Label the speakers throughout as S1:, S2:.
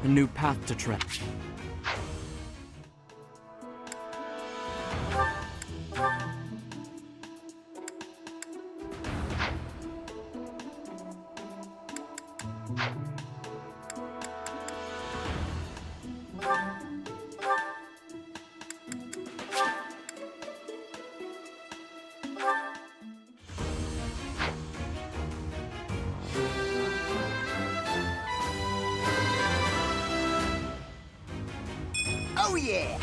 S1: A new path to tread.
S2: Oh yeah!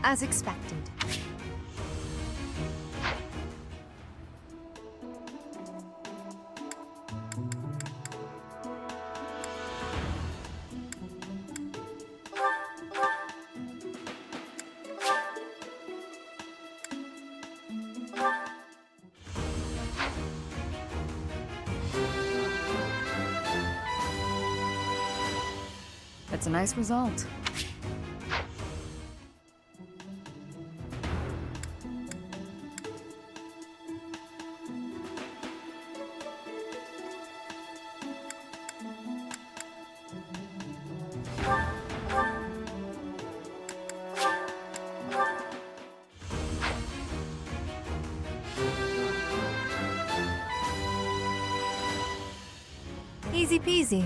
S3: As expected. That's a nice result. Easy peasy.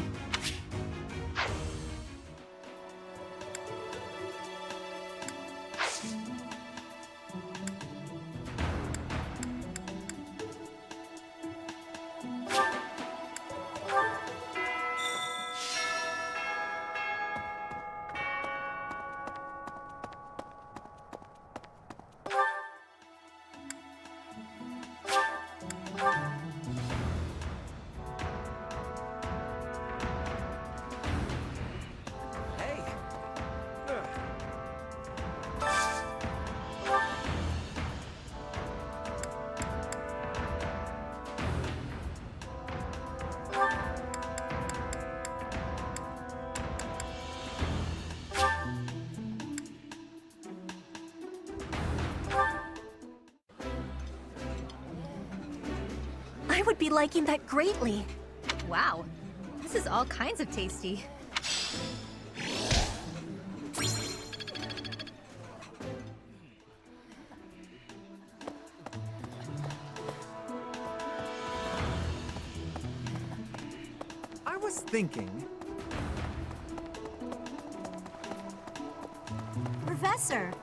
S4: I would be liking that greatly. Wow, this is all kinds of tasty.
S5: I was thinking...
S4: Professor!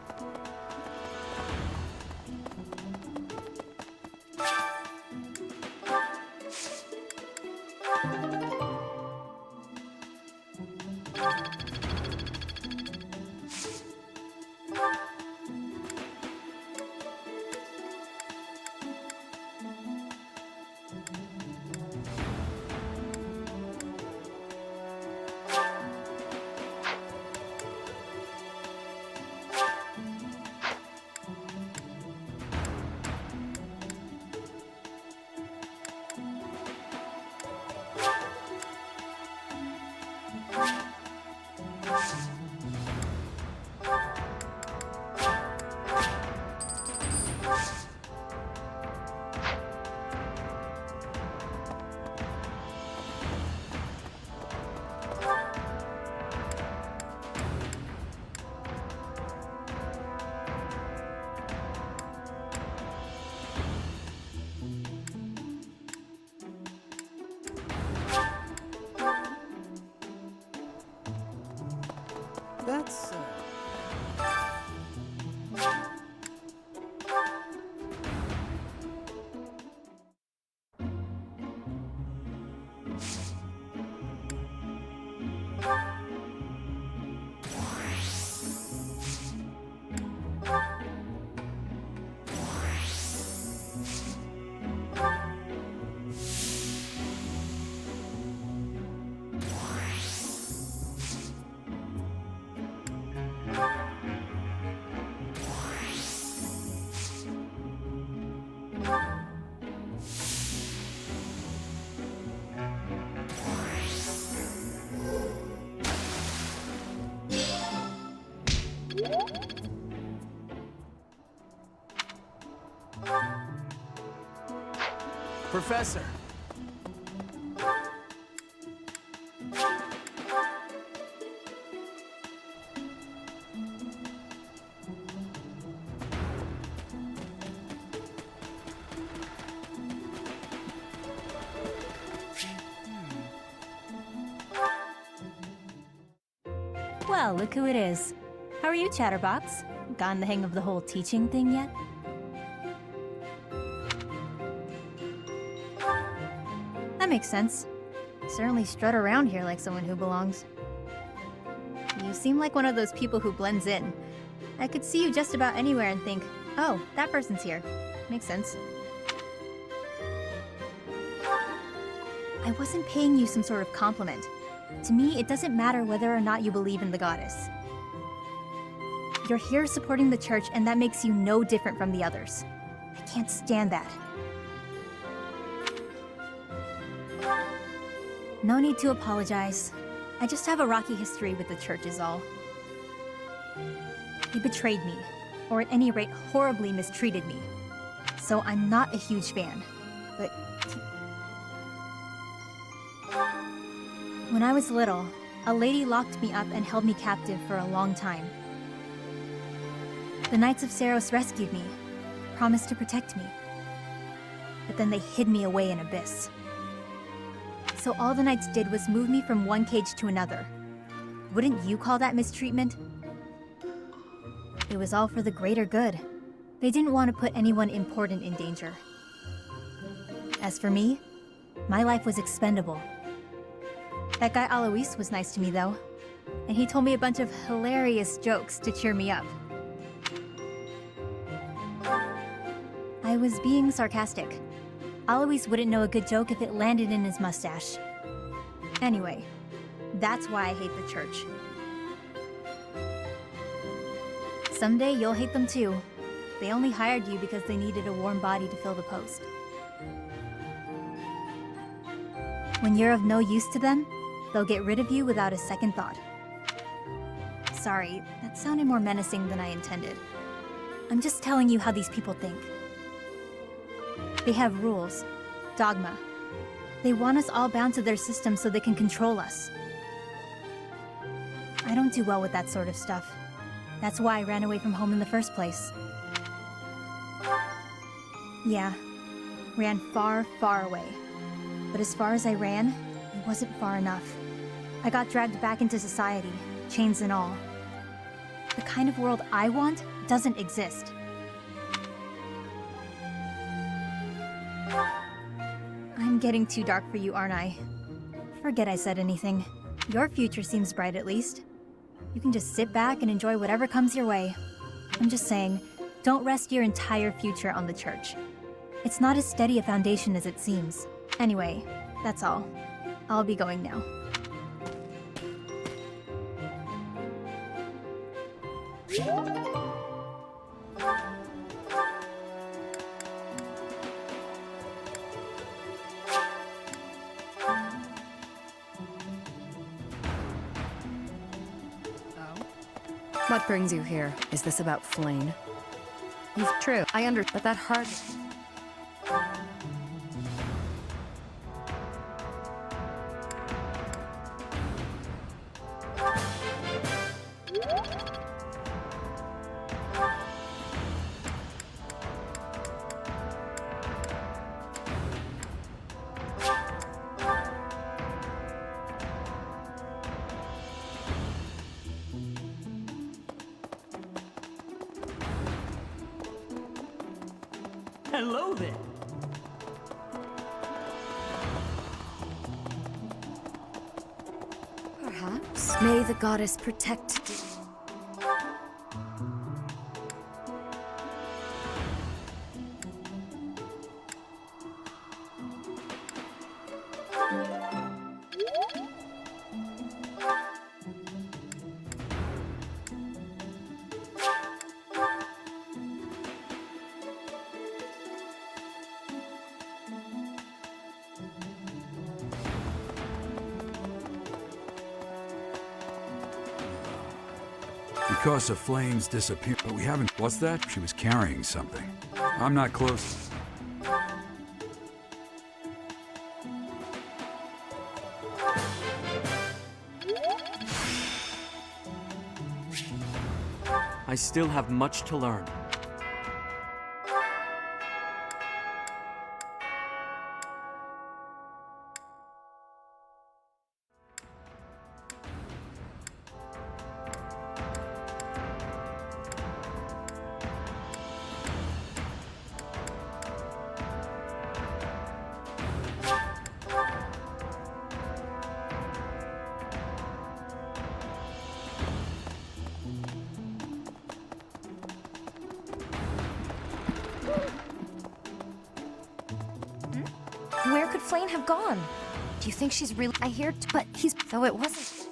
S5: That's...
S1: Professor!
S4: Well, look who it is. How are you, Chatterbox? Gotten the hang of the whole teaching thing yet? That makes sense. Certainly strut around here like someone who belongs. You seem like one of those people who blends in. I could see you just about anywhere and think, oh, that person's here. Makes sense. I wasn't paying you some sort of compliment. To me, it doesn't matter whether or not you believe in the goddess. You're here supporting the church, and that makes you no different from the others. I can't stand that. No need to apologize. I just have a rocky history with the church is all. He betrayed me, or at any rate, horribly mistreated me. So I'm not a huge fan, but... When I was little, a lady locked me up and held me captive for a long time. The Knights of Saros rescued me, promised to protect me. But then they hid me away in Abyss. So all the Knights did was move me from one cage to another. Wouldn't you call that mistreatment? It was all for the greater good. They didn't want to put anyone important in danger. As for me, my life was expendable. That guy Alois was nice to me though, and he told me a bunch of hilarious jokes to cheer me up. I was being sarcastic. Alois wouldn't know a good joke if it landed in his mustache. Anyway, that's why I hate the church. Someday you'll hate them too. They only hired you because they needed a warm body to fill the post. When you're of no use to them, they'll get rid of you without a second thought. Sorry, that sounded more menacing than I intended. I'm just telling you how these people think. They have rules, Dogma. They want us all bound to their system so they can control us. I don't do well with that sort of stuff. That's why I ran away from home in the first place. Yeah, ran far, far away. But as far as I ran, it wasn't far enough. I got dragged back into society, chains and all. The kind of world I want doesn't exist. I'm getting too dark for you, aren't I? Forget I said anything. Your future seems bright at least. You can just sit back and enjoy whatever comes your way. I'm just saying, don't rest your entire future on the church. It's not as steady a foundation as it seems. Anyway, that's all. I'll be going now.
S3: What brings you here? Is this about Flane? You've true. But that hard.
S1: Hello there.
S3: Perhaps. May the goddess protect thee.
S6: Because of Flame's disappearance, but we haven't... What's that? She was carrying something. I'm not close.
S1: I still have much to learn.
S7: Where could Flane have gone? Do you think she's really... I hear... But he's... Though it wasn't...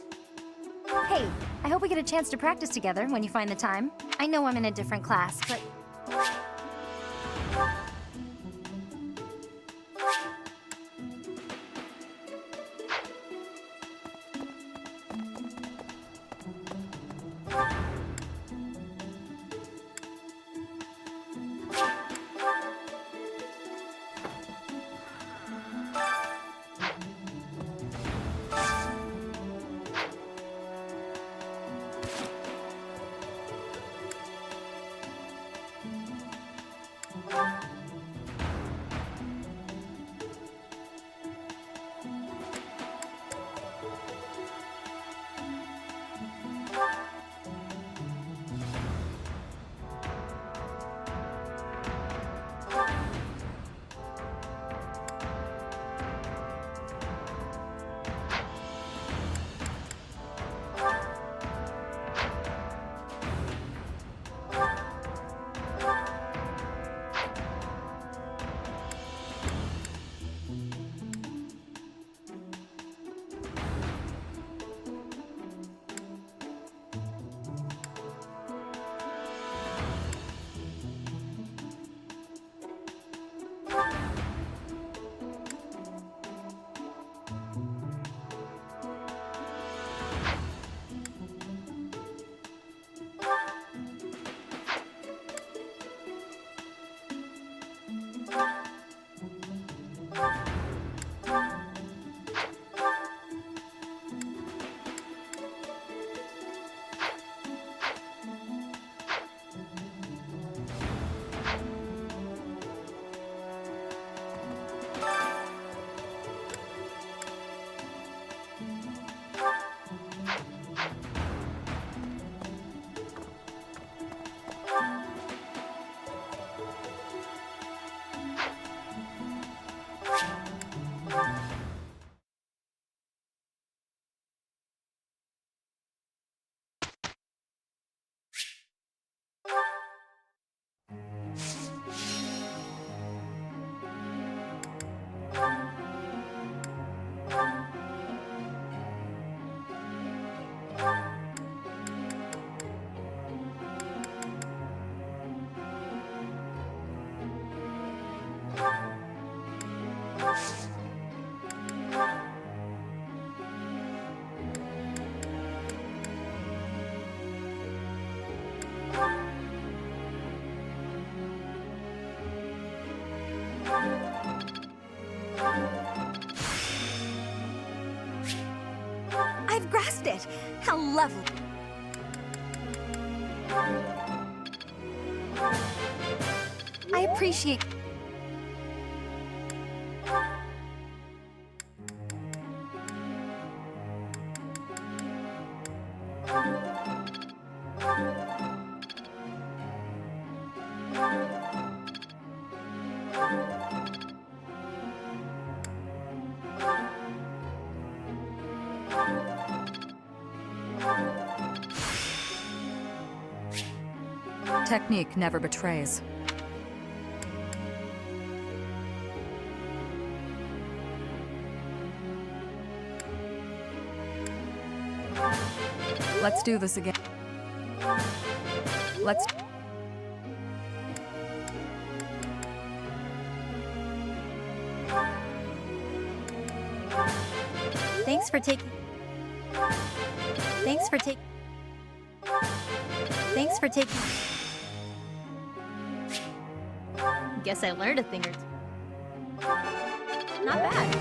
S7: Hey, I hope we get a chance to practice together when you find the time. I know I'm in a different class, but...
S4: I've grasped it! How lovely! I appreciate...
S3: Technique never betrays. Let's do this again. Let's...
S4: Thanks for taking... Thanks for taking... Thanks for taking... Guess I learned a thing or two. Not bad.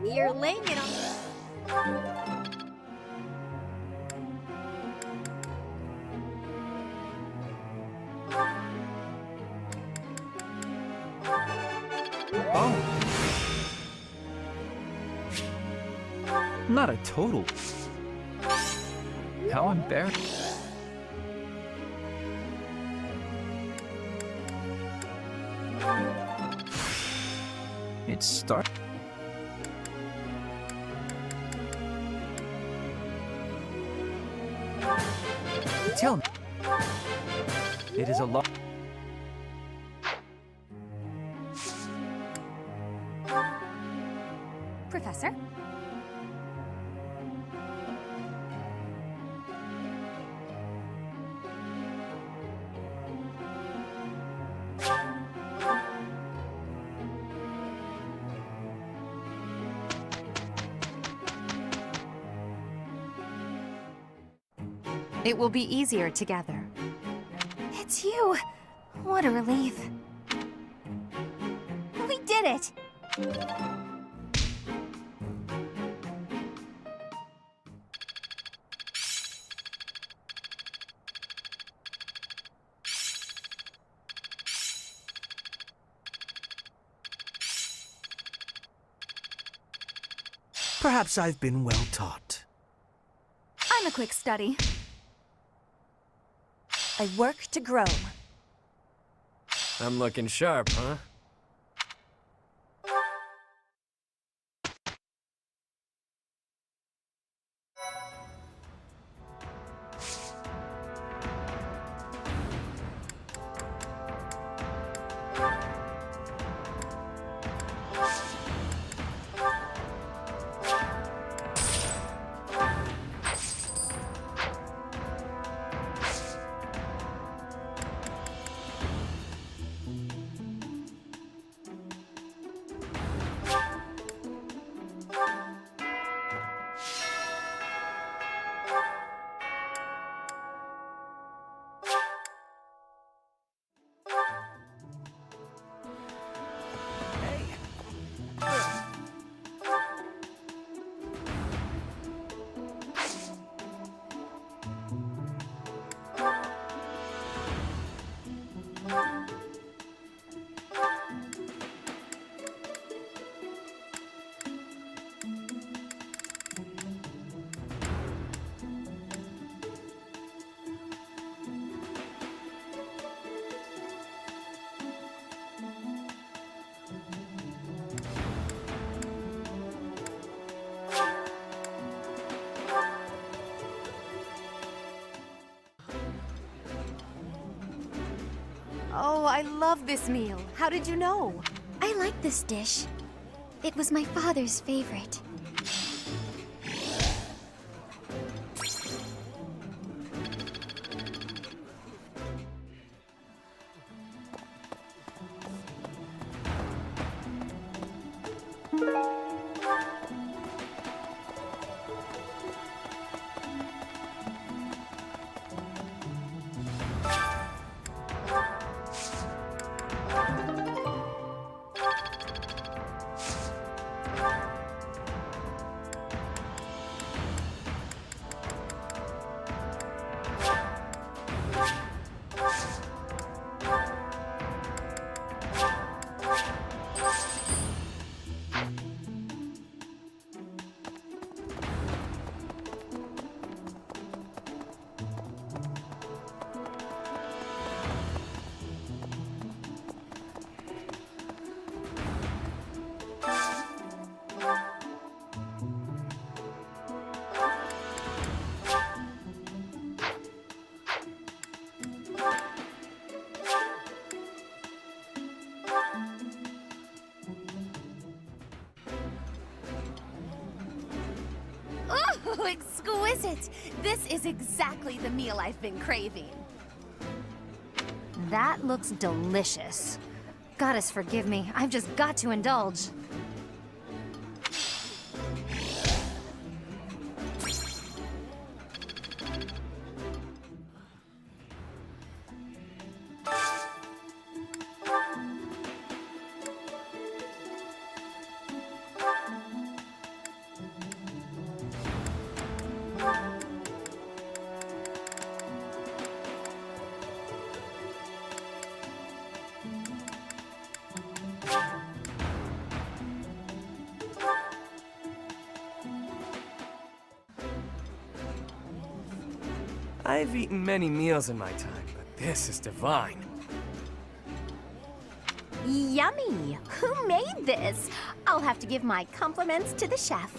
S4: You're laying it on...
S5: Oh. Not a total. How embarrassing. It starts. Tell me. It is a lot.
S7: Professor? It will be easier together. It's you! What a relief. We did it!
S2: Perhaps I've been well taught.
S7: I'm a quick study. I work to grow.
S1: I'm looking sharp, huh?
S7: Oh, I love this meal. How did you know?
S8: I like this dish. It was my father's favorite. Oh, exquisite! This is exactly the meal I've been craving.
S7: That looks delicious. Goddess forgive me, I've just got to indulge.
S5: I've eaten many meals in my time, but this is divine.
S8: Yummy! Who made this? I'll have to give my compliments to the chef.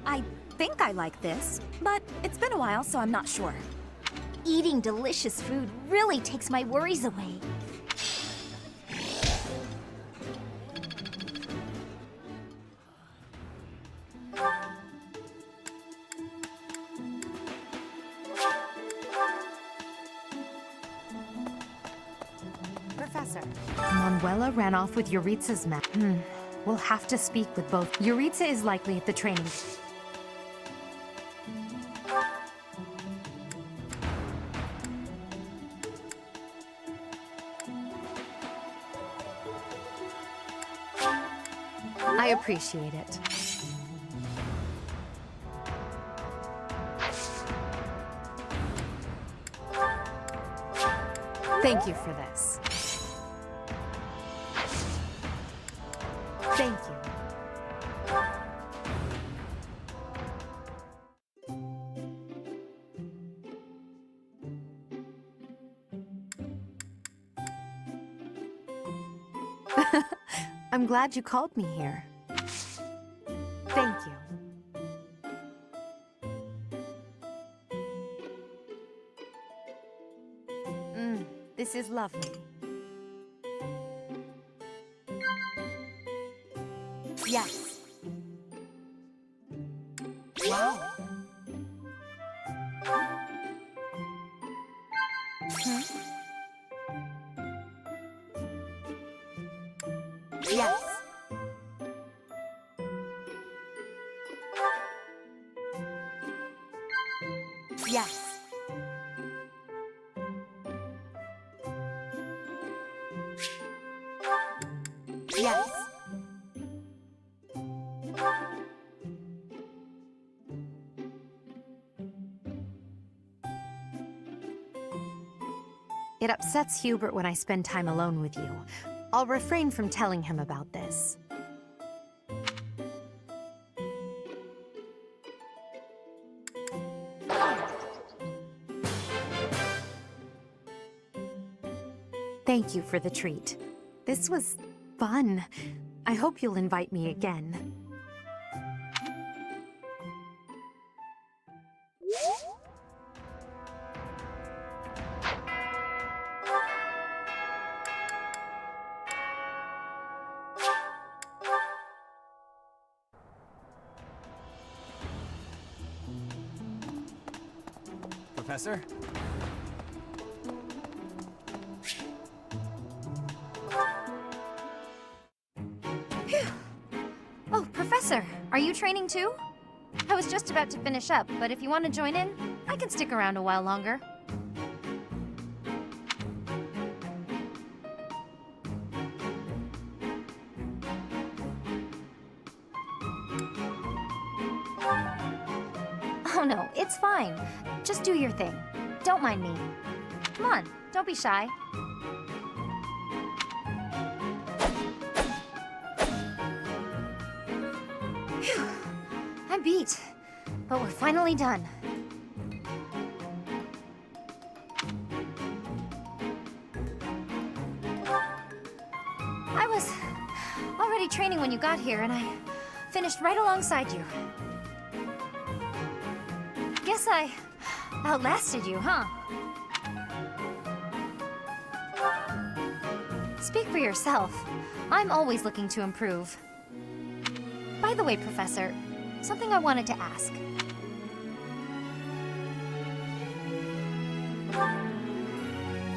S9: I think I like this, but it's been a while, so I'm not sure.
S8: Eating delicious food really takes my worries away.
S3: Professor.
S7: Manuela ran off with Yuritsa's map. We'll have to speak with both. Yuritsa is likely at the training. I appreciate it. Thank you for this. Thank you. I'm glad you called me here. Thank you. This is lovely. Yes. Wow. Yes. Yes. Yes. It upsets Hubert when I spend time alone with you. I'll refrain from telling him about this. Thank you for the treat. This was fun. I hope you'll invite me again.
S5: Professor?
S7: Are you training too? I was just about to finish up, but if you want to join in, I can stick around a while longer. Oh no, it's fine. Just do your thing. Don't mind me. Come on, don't be shy. Phew. I'm beat, but we're finally done. I was already training when you got here, and I finished right alongside you. Guess I outlasted you, huh? Speak for yourself. I'm always looking to improve. By the way, Professor, something I wanted to ask.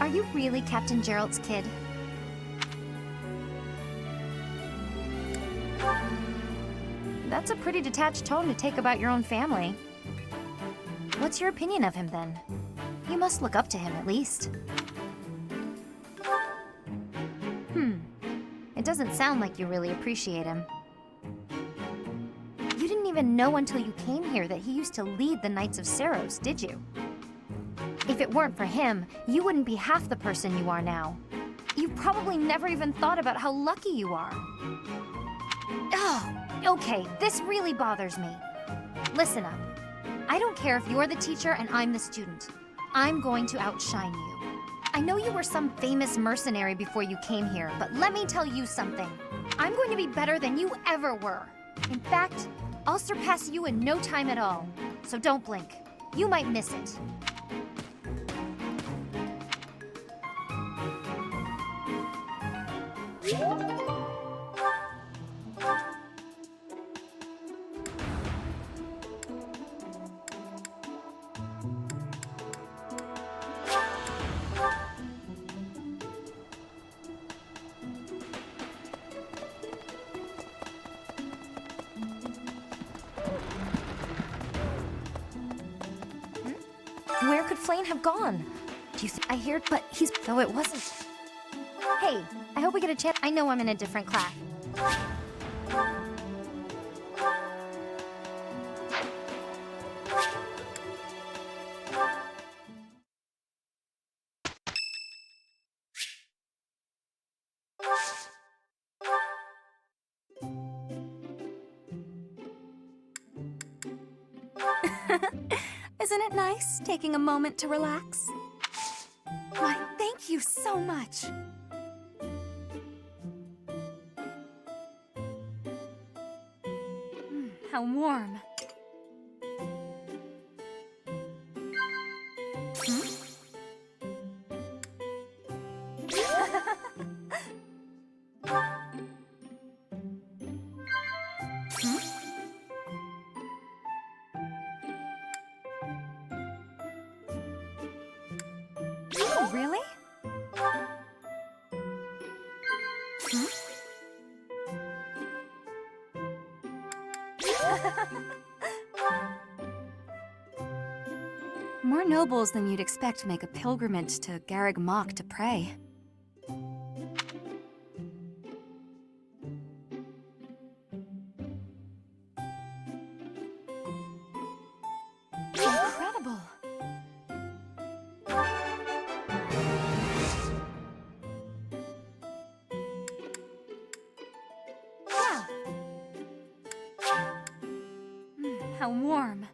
S7: Are you really Captain Gerald's kid? That's a pretty detached tone to take about your own family. What's your opinion of him, then? You must look up to him, at least. It doesn't sound like you really appreciate him. You didn't even know until you came here that he used to lead the Knights of Seiros, did you? If it weren't for him, you wouldn't be half the person you are now. You probably never even thought about how lucky you are. Oh, okay, this really bothers me. Listen up. I don't care if you're the teacher and I'm the student. I'm going to outshine you. I know you were some famous mercenary before you came here, but let me tell you something. I'm going to be better than you ever were. In fact, I'll surpass you in no time at all. So don't blink. You might miss it. Where could Flame have gone? Do you think I hear? But he's... Though it wasn't. Hey, I hope we get a chance. I know I'm in a different class.
S9: Isn't it nice taking a moment to relax? Why, thank you so much. How warm. Oh, really? More nobles than you'd expect make a pilgrimage to Garreg Mach to pray. Incredible! Yeah. How warm.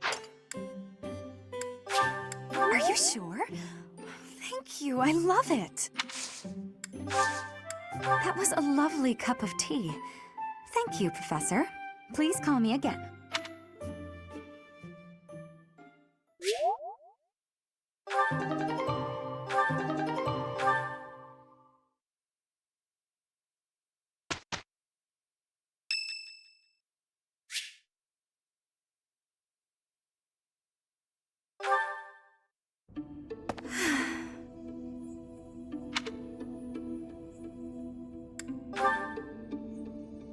S9: Are you sure? Thank you, I love it. That was a lovely cup of tea. Thank you, Professor. Please call me again.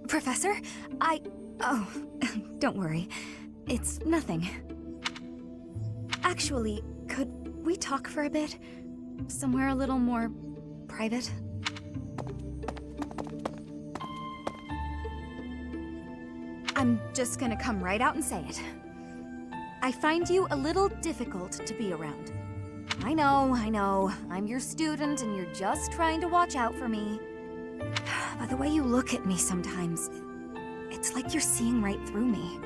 S9: Professor, Oh,
S3: Don't worry. It's nothing. Actually, could we talk for a bit? Somewhere a little more private? I'm just gonna come right out and say it. I find you a little difficult to be around. I know. I'm your student and you're just trying to watch out for me. But the way you look at me sometimes, it's like you're seeing right through me.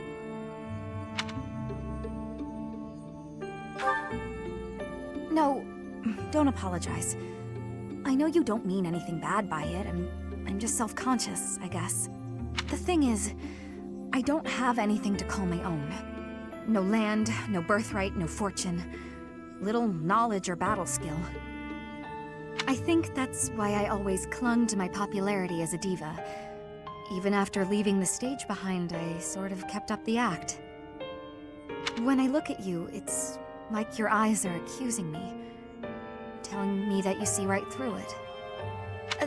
S3: No, don't apologize. I know you don't mean anything bad by it. I'm just self-conscious, I guess. The thing is, I don't have anything to call my own. No land, no birthright, no fortune. Little knowledge or battle skill. I think that's why I always clung to my popularity as a diva. Even after leaving the stage behind, I sort of kept up the act. When I look at you, it's like your eyes are accusing me. Telling me that you see right through it.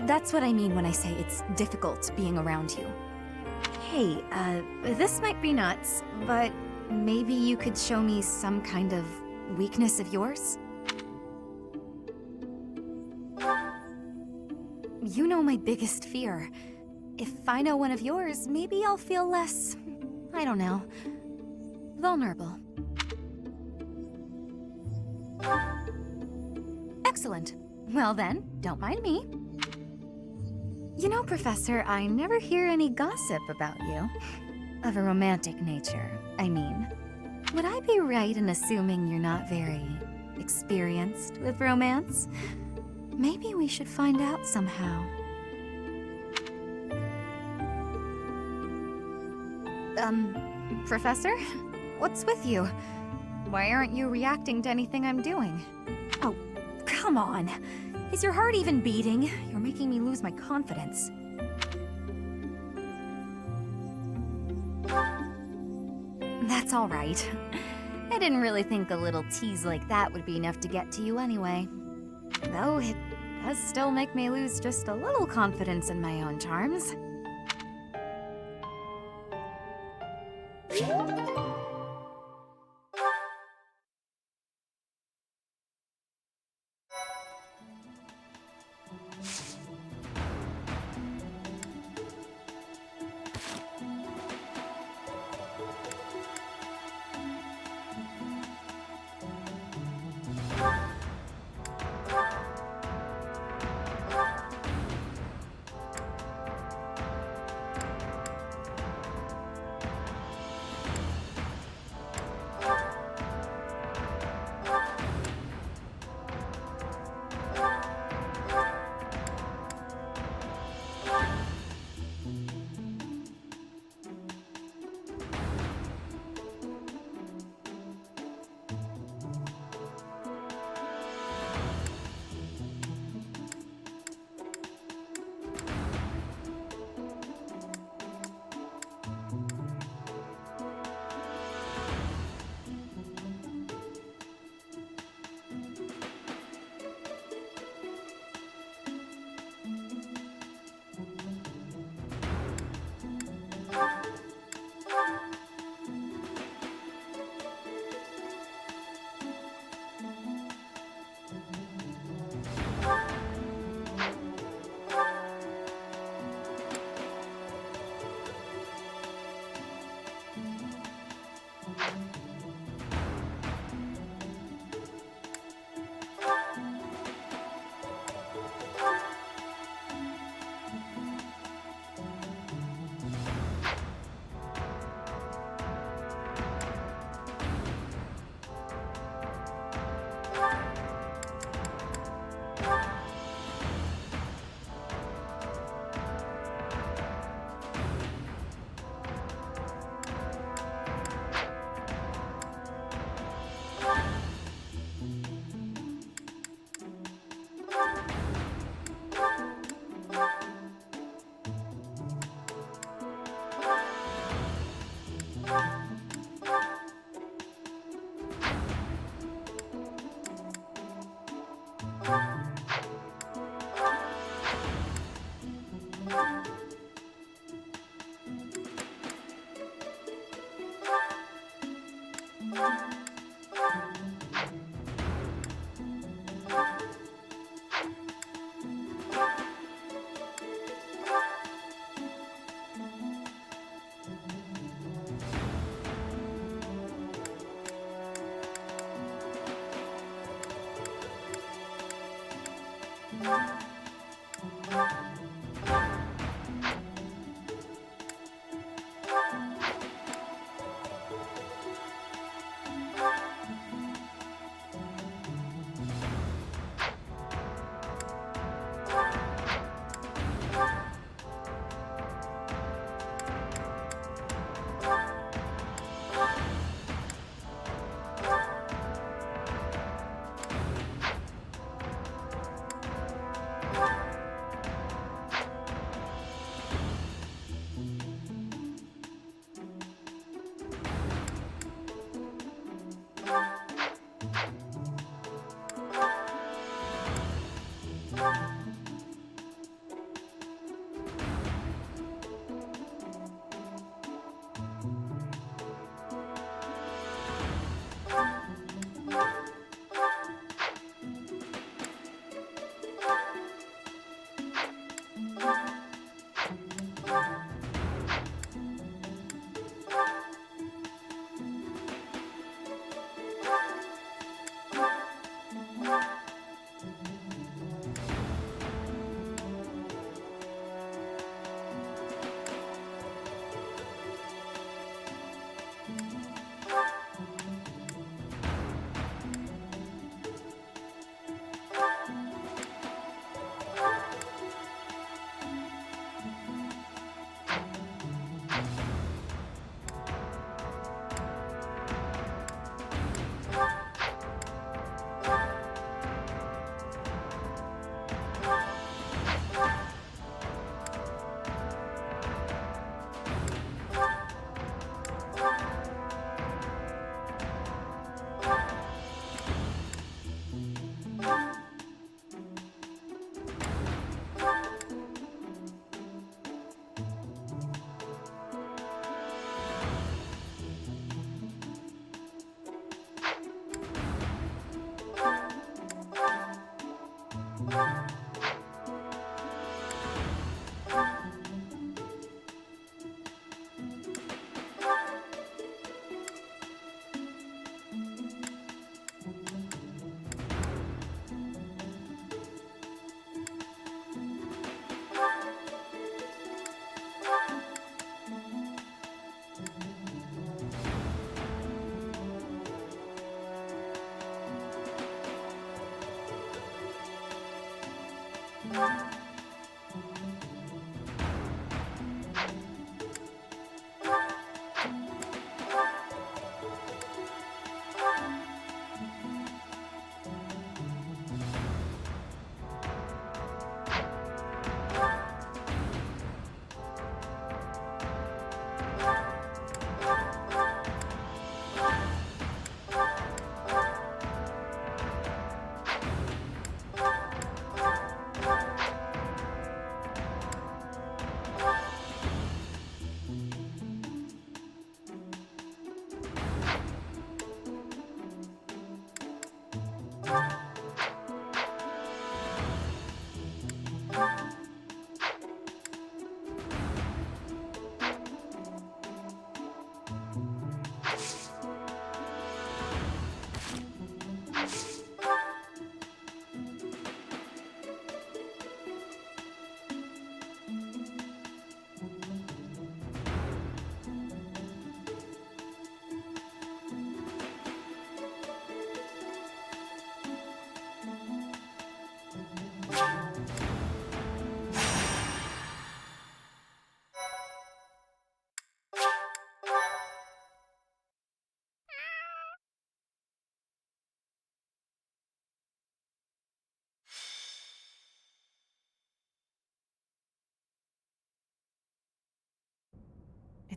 S3: That's what I mean when I say it's difficult being around you. Hey, this might be nuts, but maybe you could show me some kind of weakness of yours? You know my biggest fear. If I know one of yours, maybe I'll feel less, I don't know, vulnerable. Excellent. Well then, don't mind me. You know, Professor, I never hear any gossip about you. Of a romantic nature, I mean. Would I be right in assuming you're not very experienced with romance? Maybe we should find out somehow. Professor? What's with you? Why aren't you reacting to anything I'm doing? Oh, come on. Is your heart even beating? You're making me lose my confidence. That's all right. I didn't really think a little tease like that would be enough to get to you anyway. Though it does still make me lose just a little confidence in my own charms.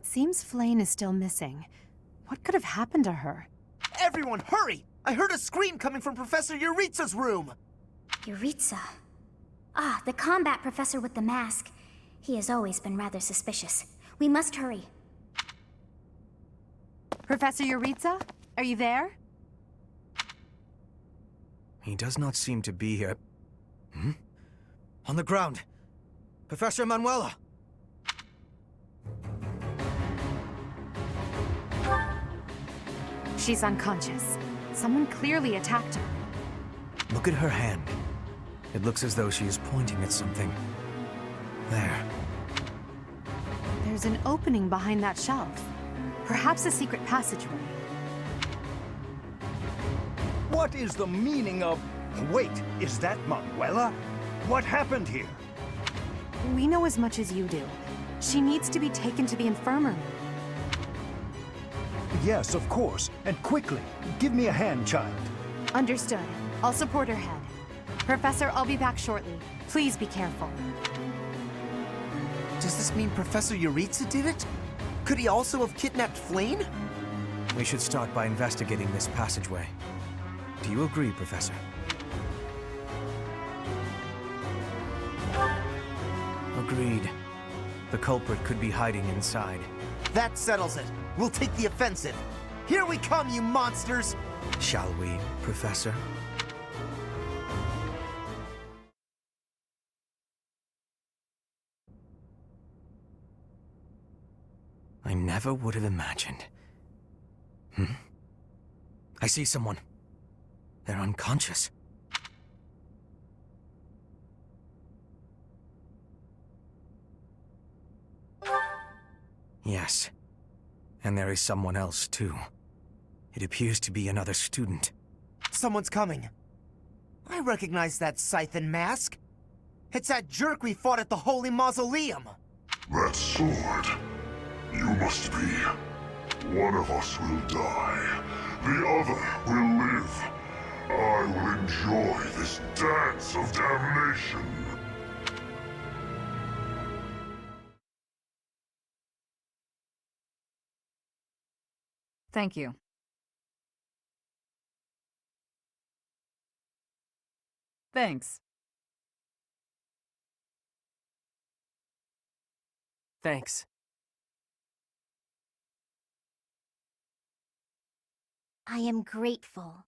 S10: It seems Flame is still missing. What could have happened to her?
S2: Everyone, hurry! I heard a scream coming from Professor Yuritsa's room!
S7: Yuritsa. Ah, the combat professor with the mask. He has always been rather suspicious. We must hurry.
S10: Professor Yuritsa? Are you there?
S2: He does not seem to be here. Hmm? On the ground! Professor Manuela!
S10: She's unconscious. Someone clearly attacked her.
S2: Look at her hand. It looks as though she is pointing at something. There.
S10: There's an opening behind that shelf. Perhaps a secret passageway.
S11: What is the meaning of... Wait, is that Manuela? What happened here?
S10: We know as much as you do. She needs to be taken to the infirmary.
S11: Yes, of course. And quickly. Give me a hand, child.
S10: Understood. I'll support her head. Professor, I'll be back shortly. Please be careful.
S12: Does this mean Professor Yuritsa did it? Could he also have kidnapped Flayn?
S2: We should start by investigating this passageway. Do you agree, Professor? Agreed. The culprit could be hiding inside.
S12: That settles it. We'll take the offensive. Here we come, you monsters!
S2: Shall we, Professor? I never would have imagined. I see someone. They're unconscious. Yes. And there is someone else, too. It appears to be another student.
S12: Someone's coming. I recognize that Scythen mask. It's that jerk we fought at the Holy Mausoleum.
S13: That sword. You must be. One of us will die. The other will live. I will enjoy this dance of damnation.
S14: Thank you. Thanks.
S5: Thanks.
S8: I am grateful.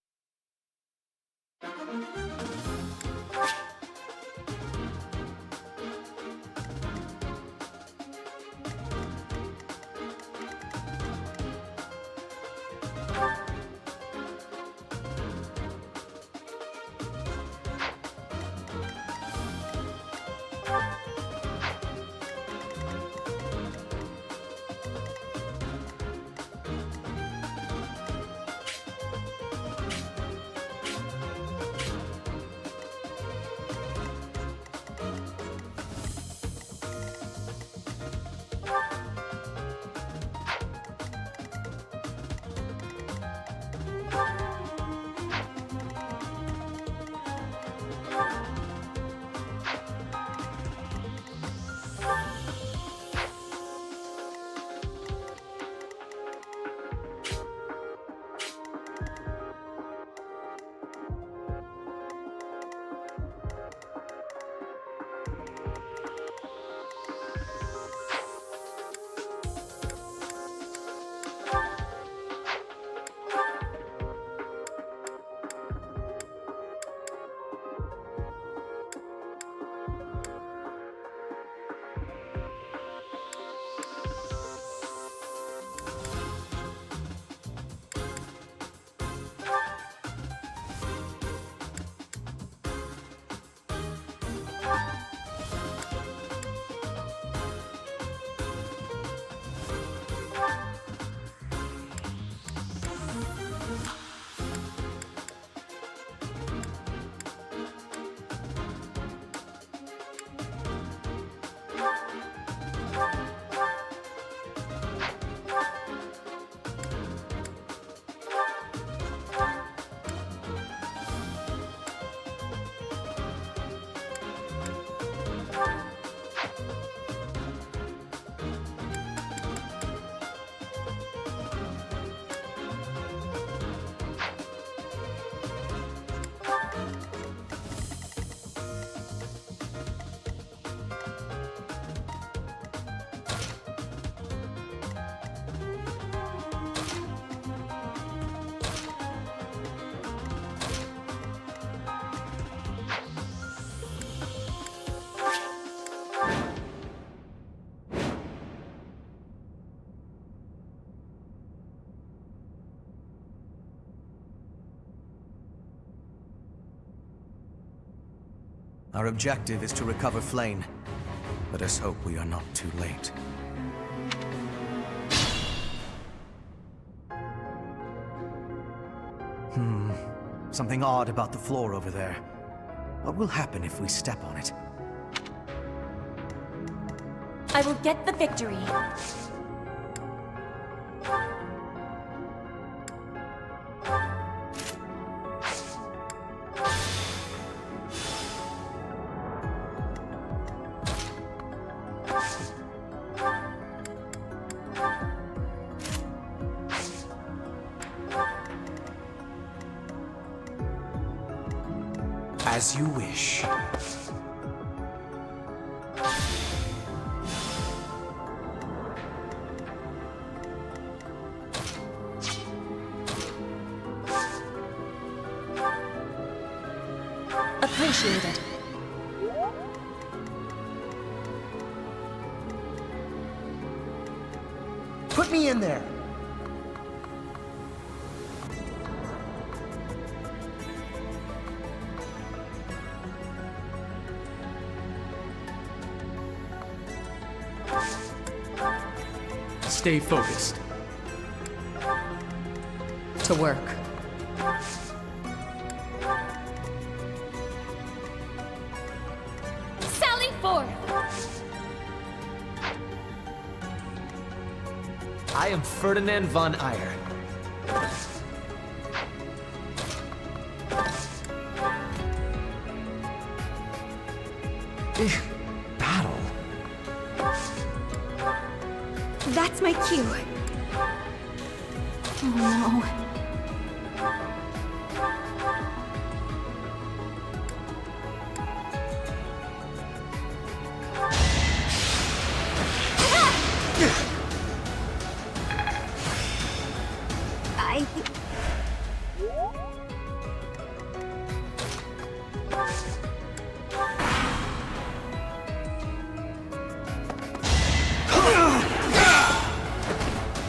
S2: Our objective is to recover Flame. Let us hope we are not too late. Something odd about the floor over there. What will happen if we step on it?
S9: I will get the victory.
S2: As you wish.
S9: Appreciated.
S12: Put me in there.
S1: Stay focused.
S14: To work.
S9: Sally forth!
S5: I am Ferdinand von Eyre. Battle.
S3: That's my cue. Oh no.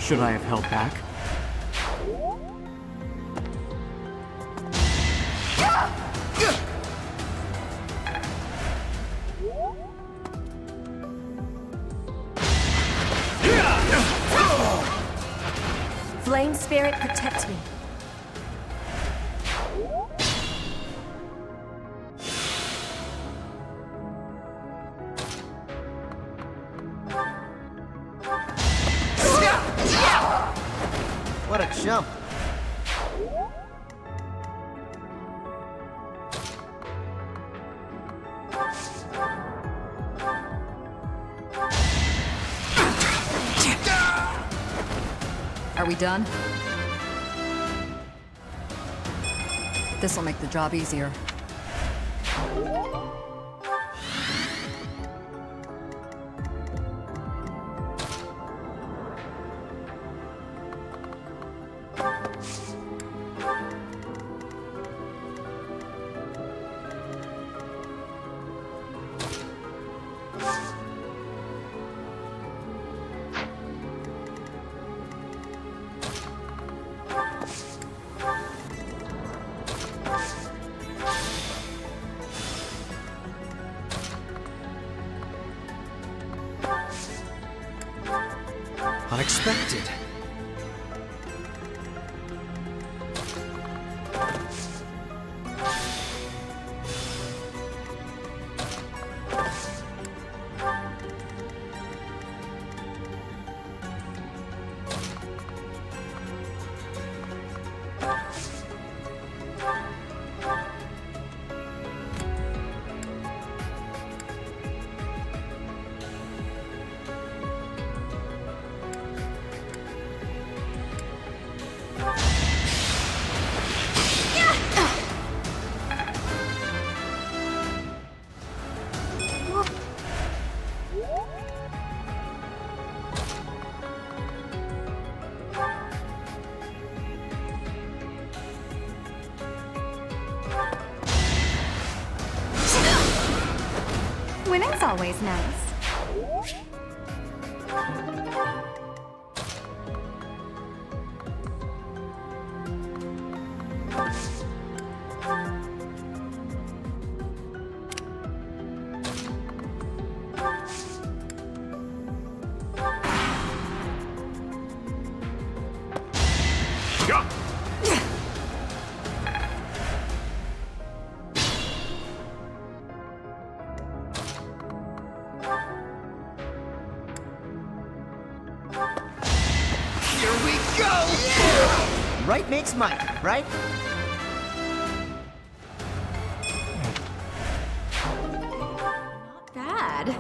S1: Should I have held back?
S9: Flame Spirit, protect me.
S12: What a jump.
S14: Are we done? This'll make the job easier.
S2: Unexpected.
S3: Winning's always nice.
S12: Right makes Mike, right?
S9: Bad.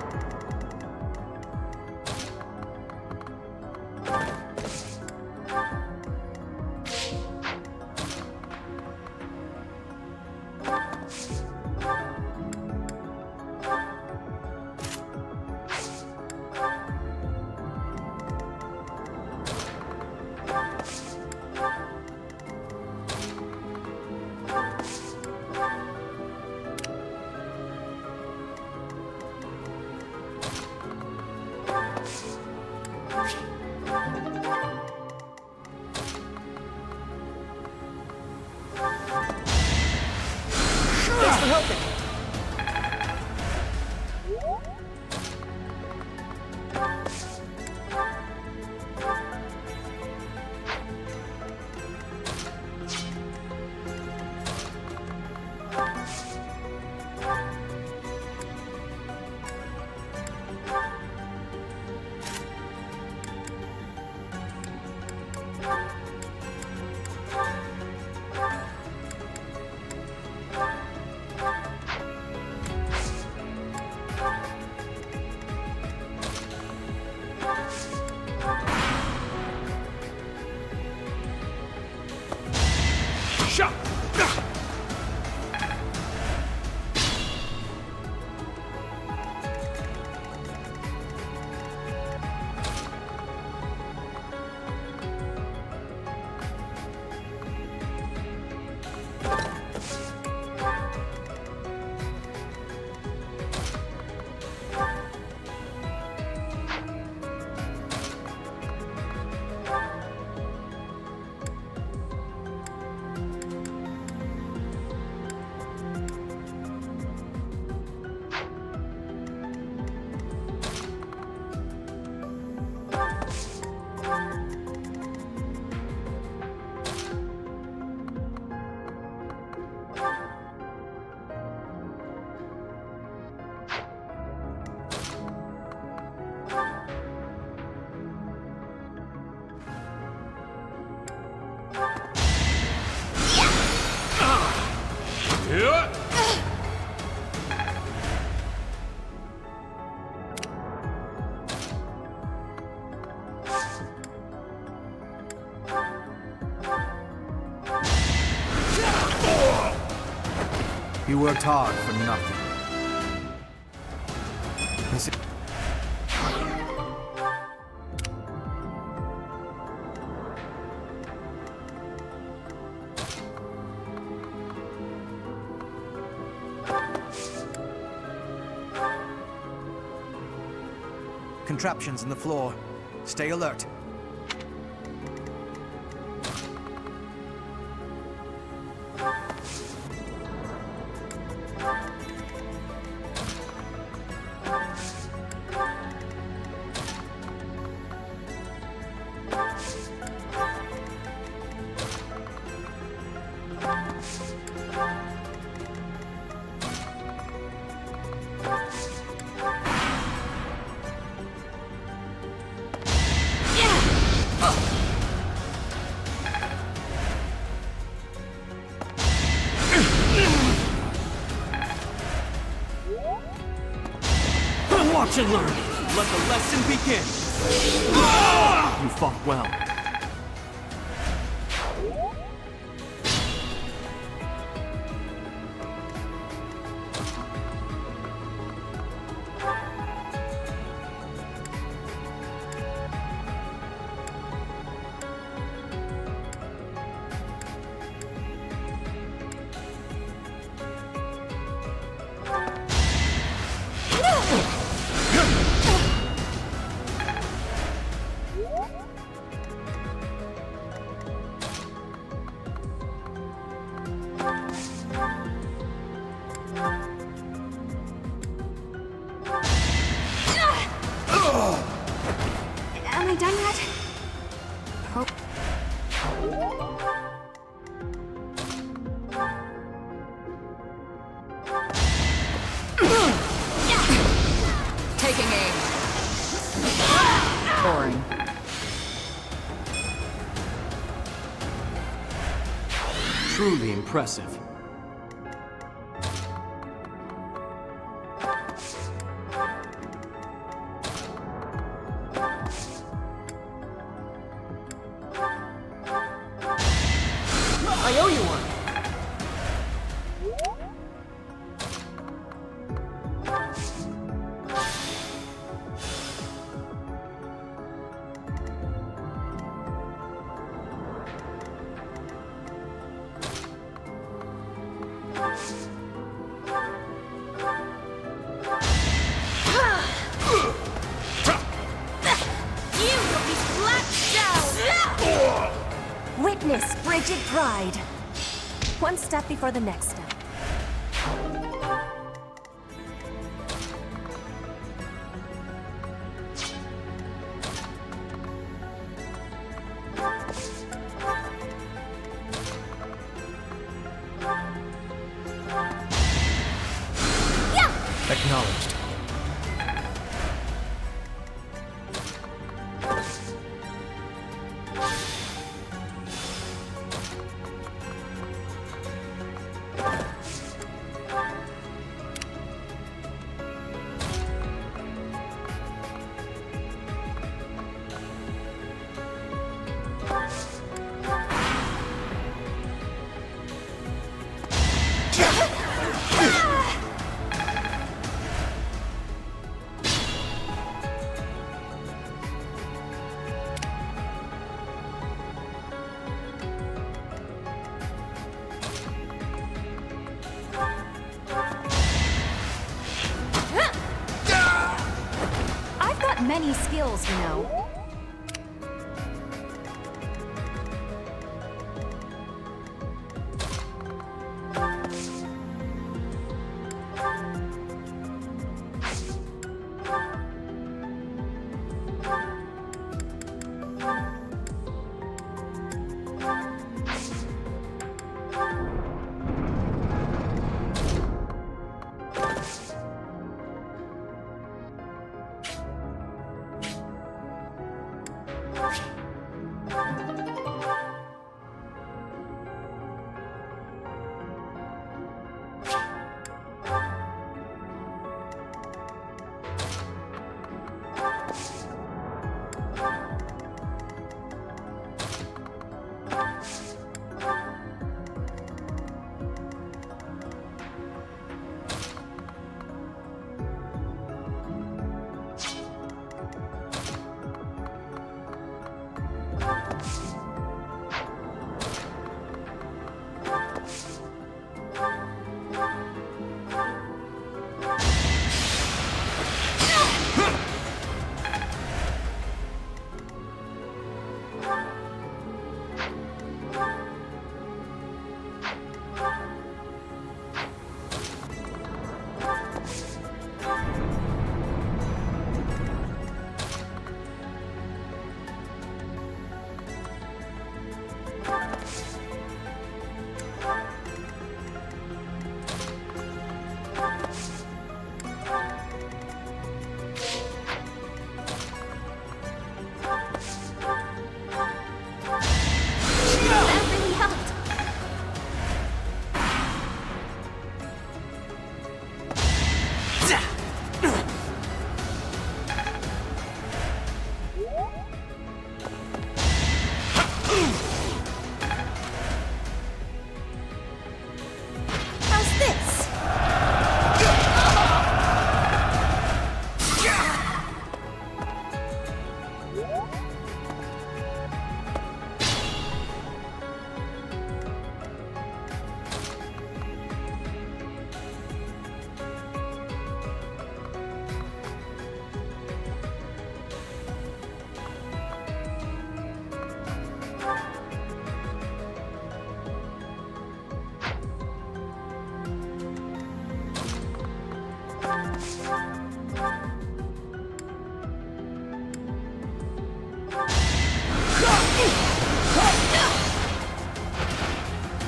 S12: Thanks for helping.
S2: You worked hard for nothing. Contraptions in the floor. Stay alert.
S1: Watch and learn. Let the lesson begin. You fought well.
S3: Am I done yet?
S14: Taking aim. Boring.
S1: truly impressive. I owe you one!
S9: Witness frigid pride. One step before the next step.
S2: Acknowledged.
S3: I've got many skills, you know.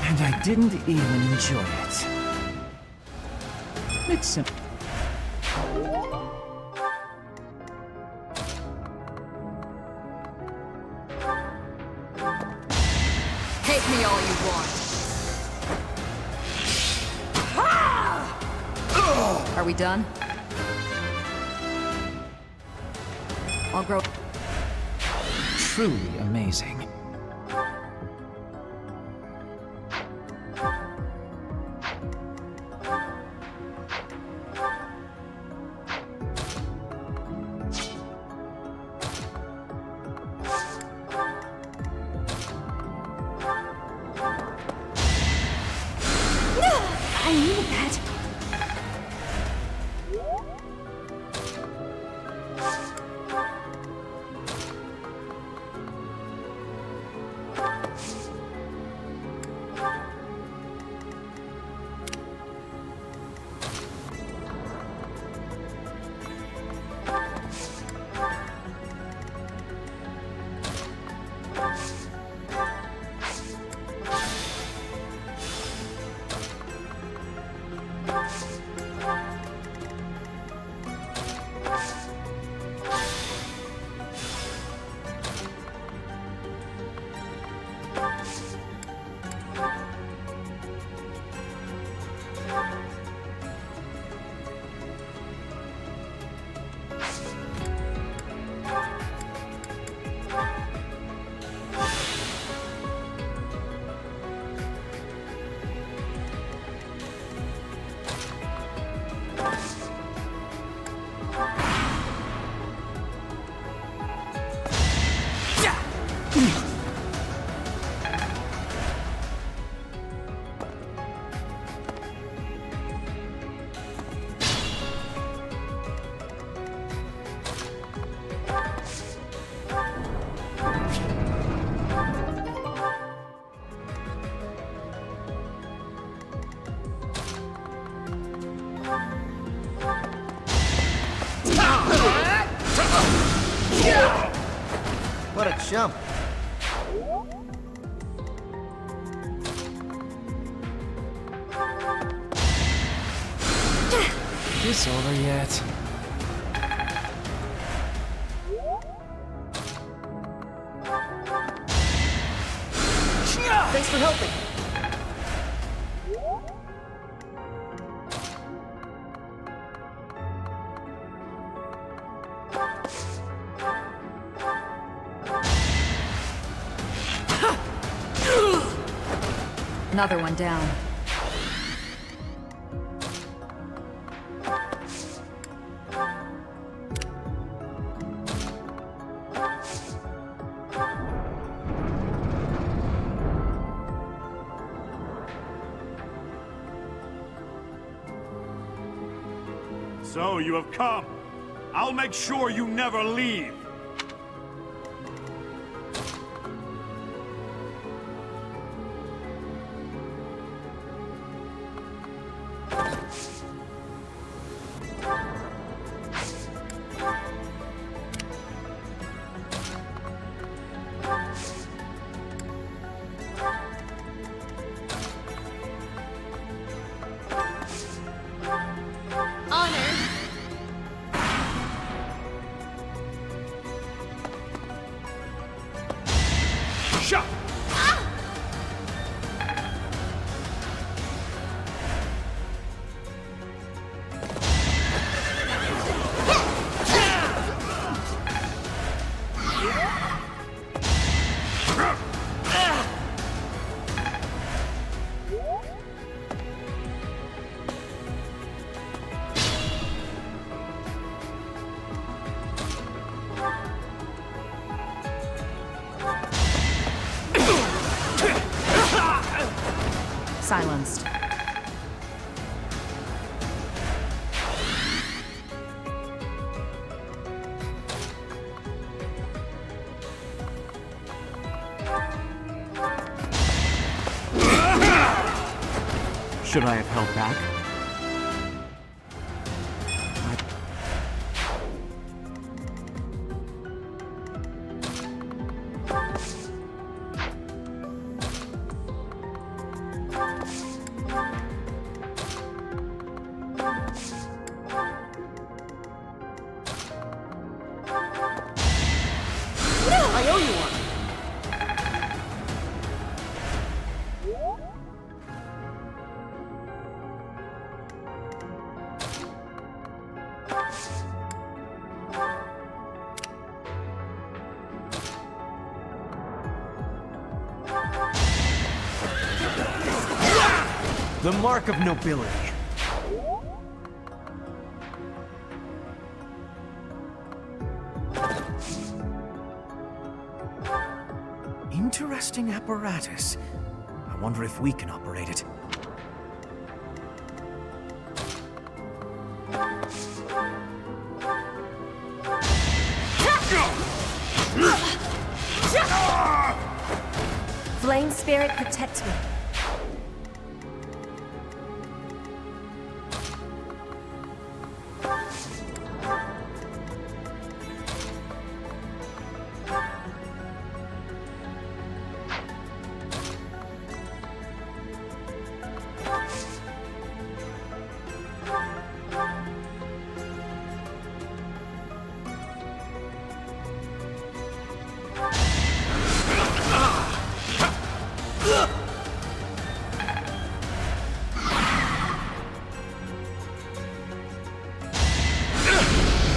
S15: And I didn't even enjoy it. It's simple.
S14: Hate me all you want. Are we done? I'll grow.
S15: Truly amazing.
S3: I needed that.
S12: What a jump.
S15: This over yet?
S12: Thanks for helping.
S14: Another one down.
S16: So you have come. I'll make sure you never leave.
S14: Silenced.
S15: Should I have held back?
S12: I owe you one.
S15: The mark of nobility.
S2: Interesting apparatus. I wonder if we can operate it.
S7: Flame spirit, protect me.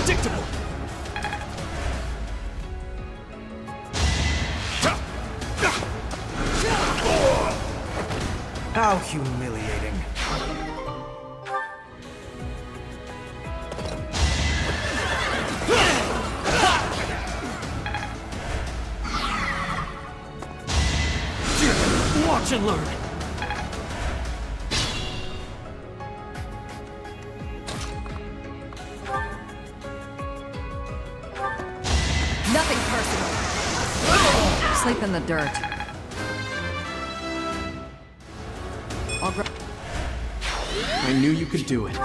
S1: Predictable!
S2: How humiliating.
S1: Watch and learn!
S14: Nothing personal. Sleep in the dirt.
S15: I knew you could do it.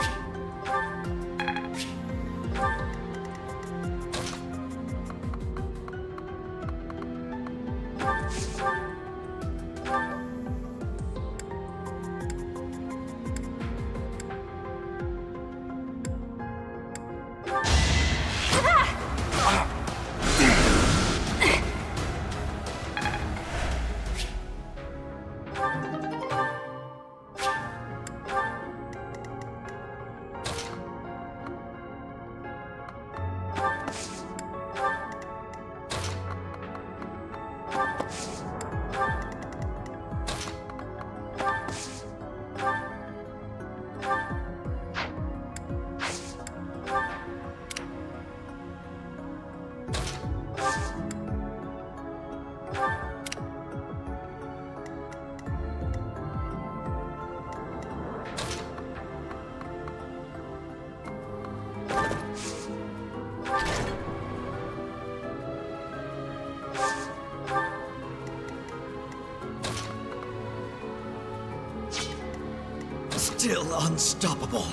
S2: Still unstoppable.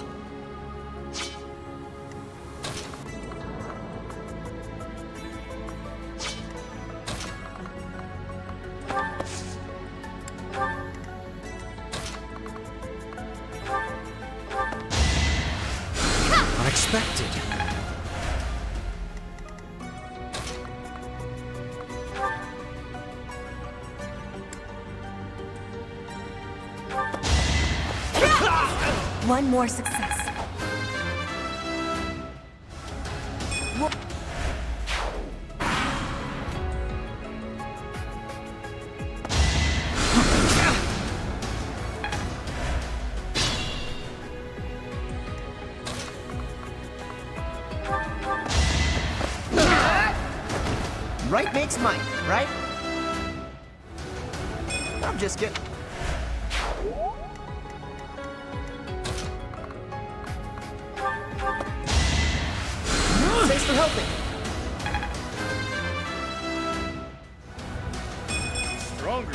S2: Unexpected.
S7: One more success.
S12: Right makes might, right? I'm just kidding. Thanks for helping.
S16: Stronger.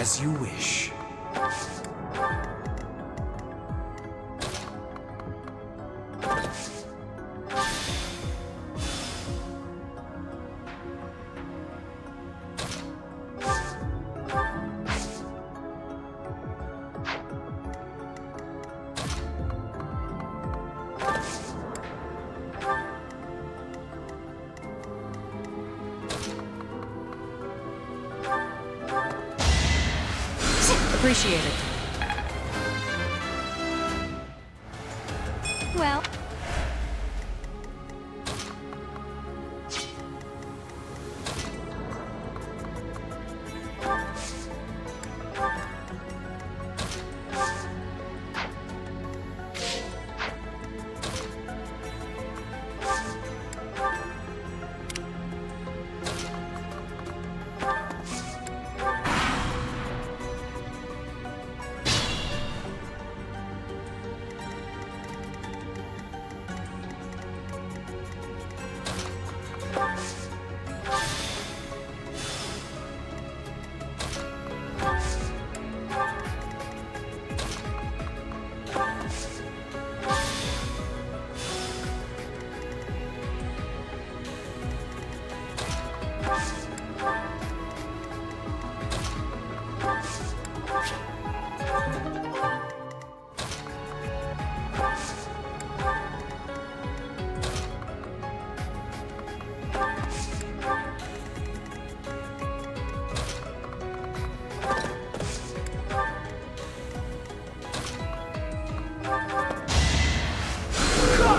S2: As you wish.
S14: Appreciate it.
S9: Well...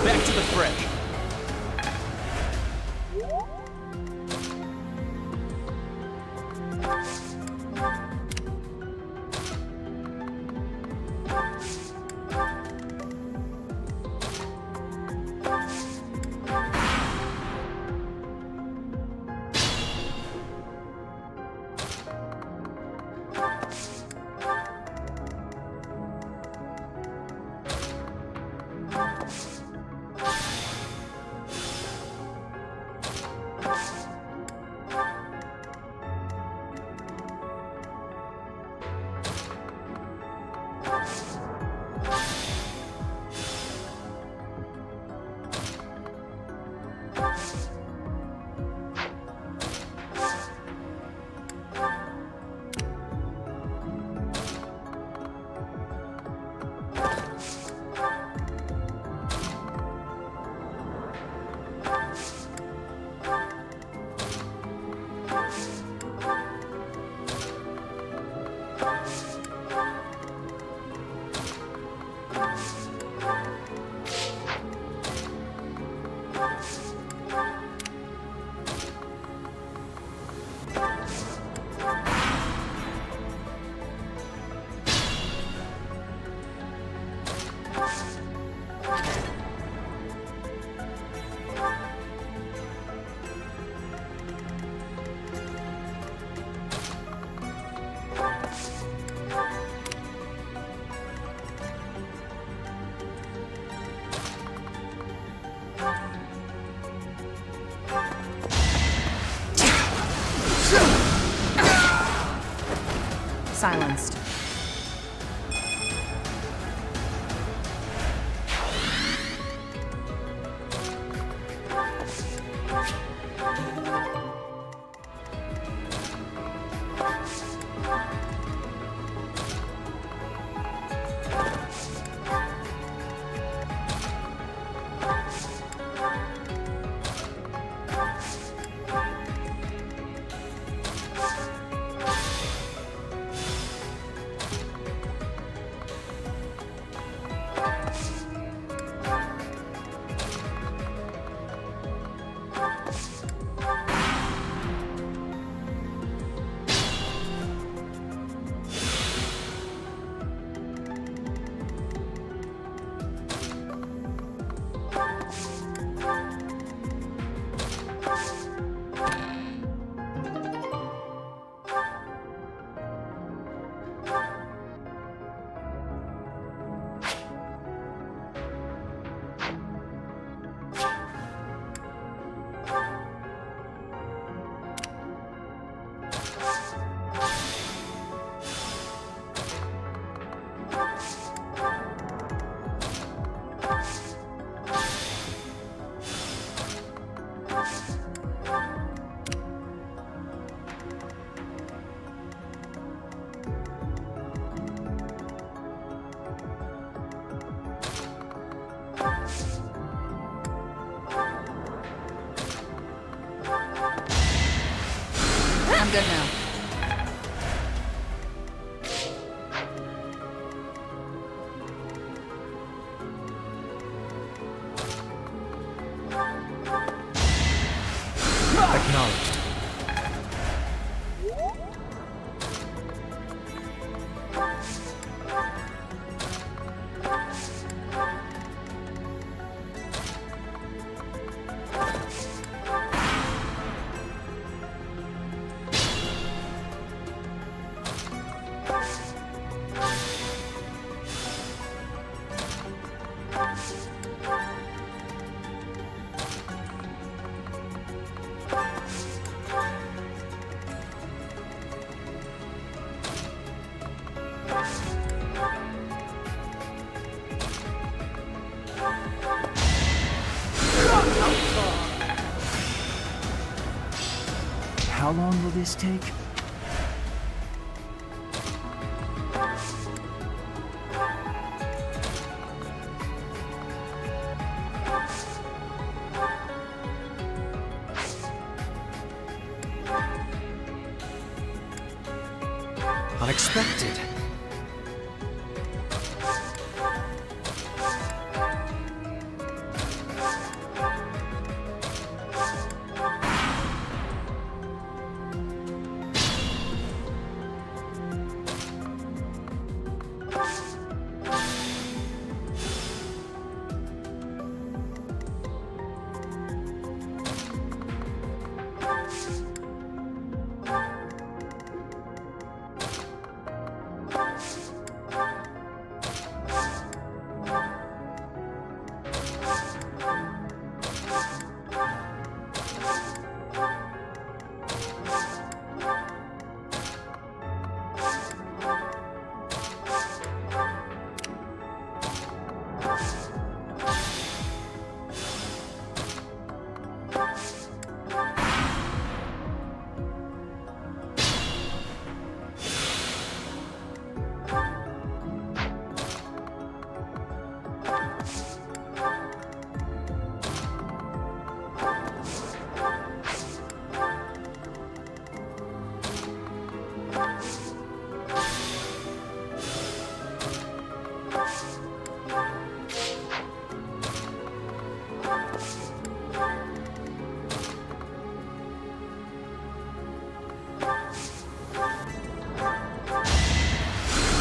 S15: Back to the fray.
S14: Silenced. I'm good now.
S2: Acknowledged.
S17: How long will this take?
S2: Unexpected.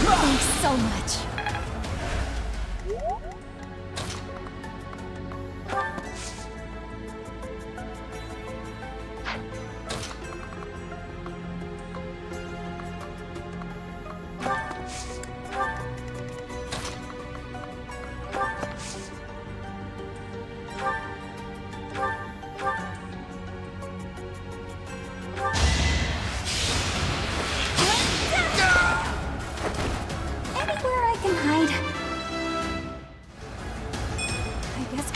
S3: Thanks so much. Anywhere I can hide. I guess.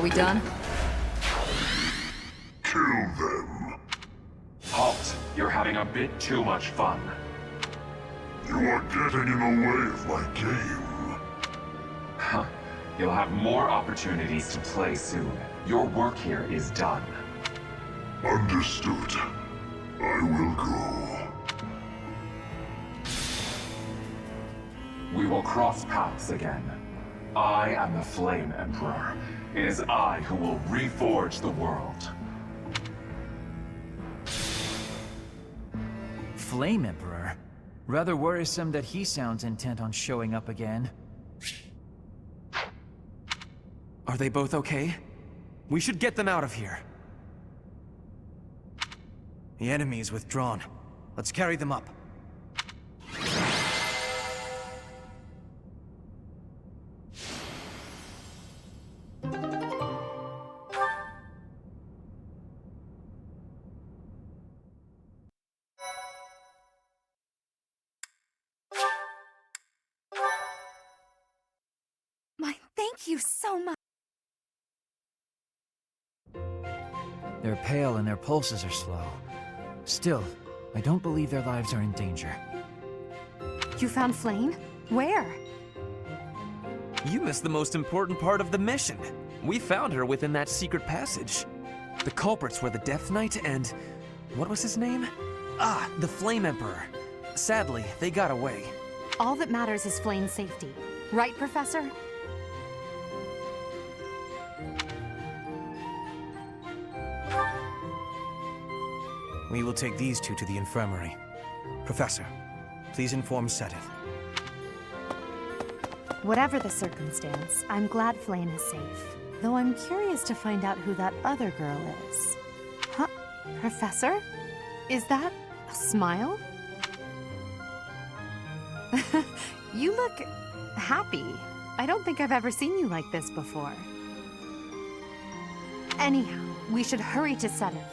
S14: Are we done?
S13: Kill them.
S18: Halt! You're having a bit too much fun.
S13: You are getting in the way of my game.
S18: Huh. You'll have more opportunities to play soon. Your work here is done.
S13: Understood. I will go.
S18: We will cross paths again. I am the Flame Emperor. It is I who will reforge the world.
S17: Flame Emperor? Rather worrisome that he sounds intent on showing up again.
S5: Are they both okay? We should get them out of here.
S2: The enemy is withdrawn. Let's carry them up.
S9: Thank you so much.
S17: They're pale and their pulses are slow. Still, I don't believe their lives are in danger.
S10: You found Flame? Where?
S5: You missed the most important part of the mission. We found her within that secret passage. The culprits were the Death Knight and... what was his name? Ah, the Flame Emperor. Sadly, they got away.
S10: All that matters is Flame's safety. Right, Professor?
S2: We will take these two to the infirmary. Professor, please inform Sedith.
S10: Whatever the circumstance, I'm glad Flame is safe. Though I'm curious to find out who that other girl is. Huh? Professor? Is that a smile? You look happy. I don't think I've ever seen you like this before. Anyhow, we should hurry to Sedith.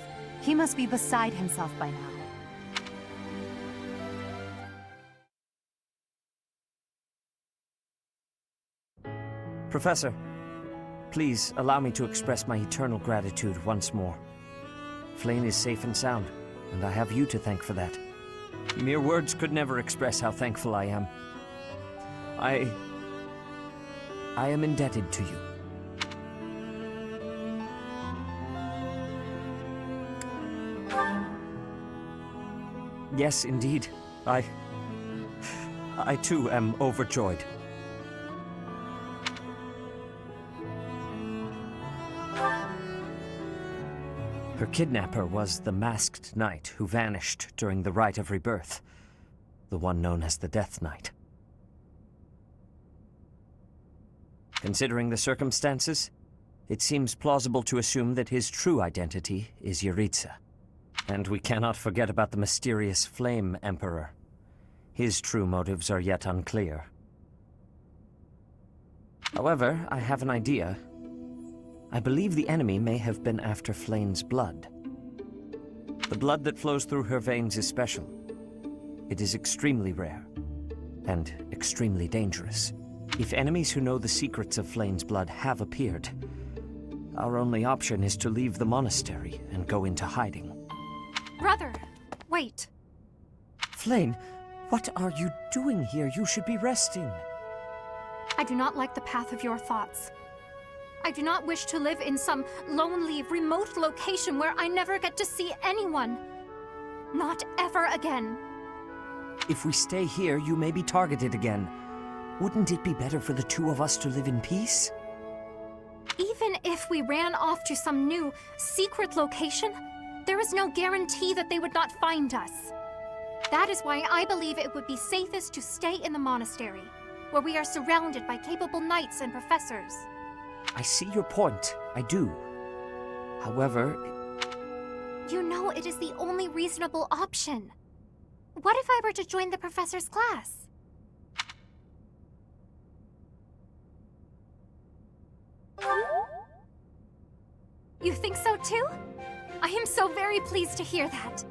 S10: He must be beside himself by now.
S19: Professor, please allow me to express my eternal gratitude once more. Flame is safe and sound, and I have you to thank for that. Mere words could never express how thankful I am. I am indebted to you. Yes, indeed. I too am overjoyed. Her kidnapper was the masked knight who vanished during the Rite of Rebirth, the one known as the Death Knight. Considering the circumstances, it seems plausible to assume that his true identity is Yuritsa. And we cannot forget about the mysterious Flame Emperor. His true motives are yet unclear. However, I have an idea. I believe the enemy may have been after Flame's blood. The blood that flows through her veins is special. It is extremely rare, and extremely dangerous. If enemies who know the secrets of Flame's blood have appeared, our only option is to leave the monastery and go into hiding.
S7: Brother, wait.
S19: Flame, what are you doing here? You should be resting.
S7: I do not like the path of your thoughts. I do not wish to live in some lonely, remote location where I never get to see anyone. Not ever again.
S19: If we stay here, you may be targeted again. Wouldn't it be better for the two of us to live in peace?
S7: Even if we ran off to some new, secret location, there is no guarantee that they would not find us. That is why I believe it would be safest to stay in the monastery, where we are surrounded by capable knights and professors.
S19: I see your point. I do. However...
S7: You know it is the only reasonable option. What if I were to join the professor's class? You think so too? I am so very pleased to hear that.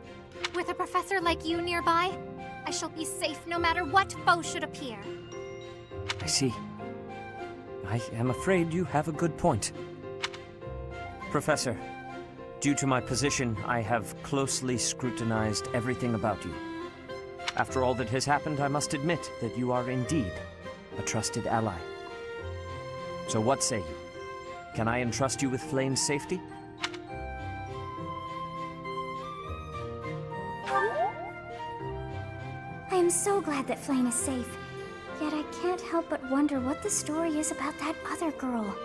S7: With a professor like you nearby, I shall be safe no matter what foe should appear.
S19: I see. I am afraid you have a good point. Professor, due to my position, I have closely scrutinized everything about you. After all that has happened, I must admit that you are indeed a trusted ally. So what say you? Can I entrust you with Flame's safety?
S7: I am so glad that Flame is safe. Yet I can't help but wonder what the story is about that other girl.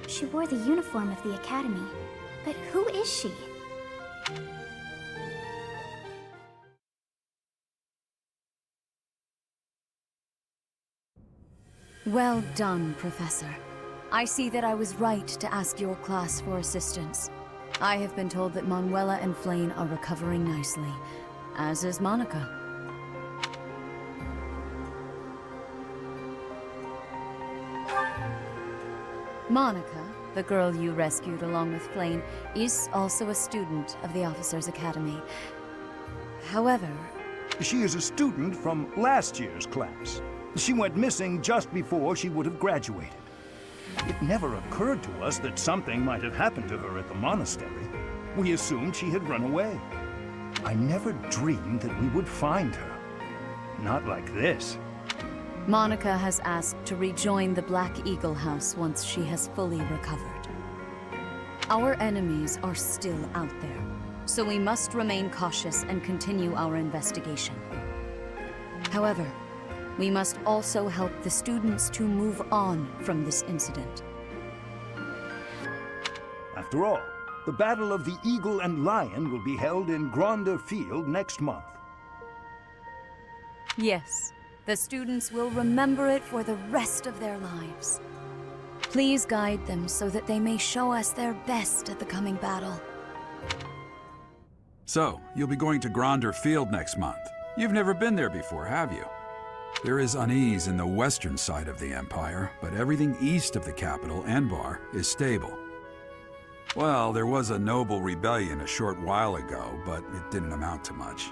S7: She wore the uniform of the Academy. But who is she?
S3: Well done, Professor. I see that I was right to ask your class for assistance. I have been told that Manuela and Flame are recovering nicely, as is Monica. Monica, the girl you rescued along with Flame, is also a student of the Officers' Academy. However...
S11: She is a student from last year's class. She went missing just before she would have graduated. It never occurred to us that something might have happened to her at the monastery. We assumed she had run away. I never dreamed that we would find her. Not like this.
S3: Monica has asked to rejoin the Black Eagle House once she has fully recovered. Our enemies are still out there, so we must remain cautious and continue our investigation. However, we must also help the students to move on from this incident.
S11: After all, the Battle of the Eagle and Lion will be held in Gronder Field next month.
S3: Yes, the students will remember it for the rest of their lives. Please guide them so that they may show us their best at the coming battle.
S6: So, you'll be going to Gronder Field next month. You've never been there before, have you? There is unease in the western side of the Empire, but everything east of the capital, Enbar, is stable. Well, there was a noble rebellion a short while ago, but it didn't amount to much.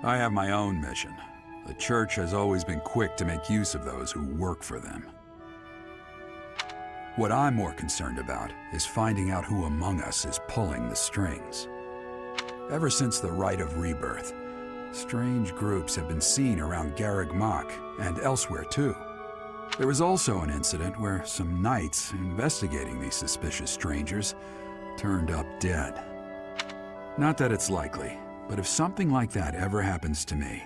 S6: I have my own mission. The Church has always been quick to make use of those who work for them. What I'm more concerned about is finding out who among us is pulling the strings. Ever since the Rite of Rebirth, strange groups have been seen around Garreg Mach and elsewhere too. There was also an incident where some knights investigating these suspicious strangers turned up dead. Not that it's likely, but if something like that ever happens to me,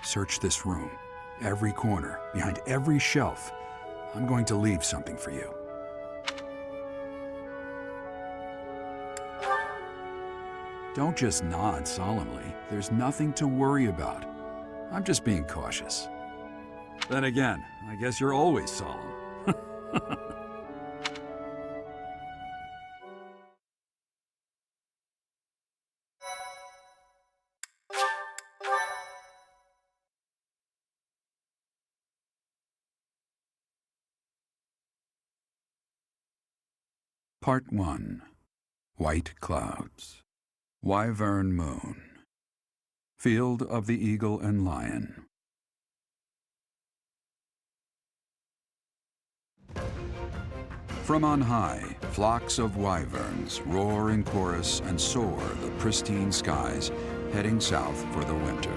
S6: search this room, every corner, behind every shelf. I'm going to leave something for you. Don't just nod solemnly. There's nothing to worry about. I'm just being cautious. Then again, I guess you're always solemn. Part 1. White Clouds. Wyvern Moon. Field of the Eagle and Lion. From on high, flocks of wyverns roar in chorus and soar the pristine skies, heading south for the winter.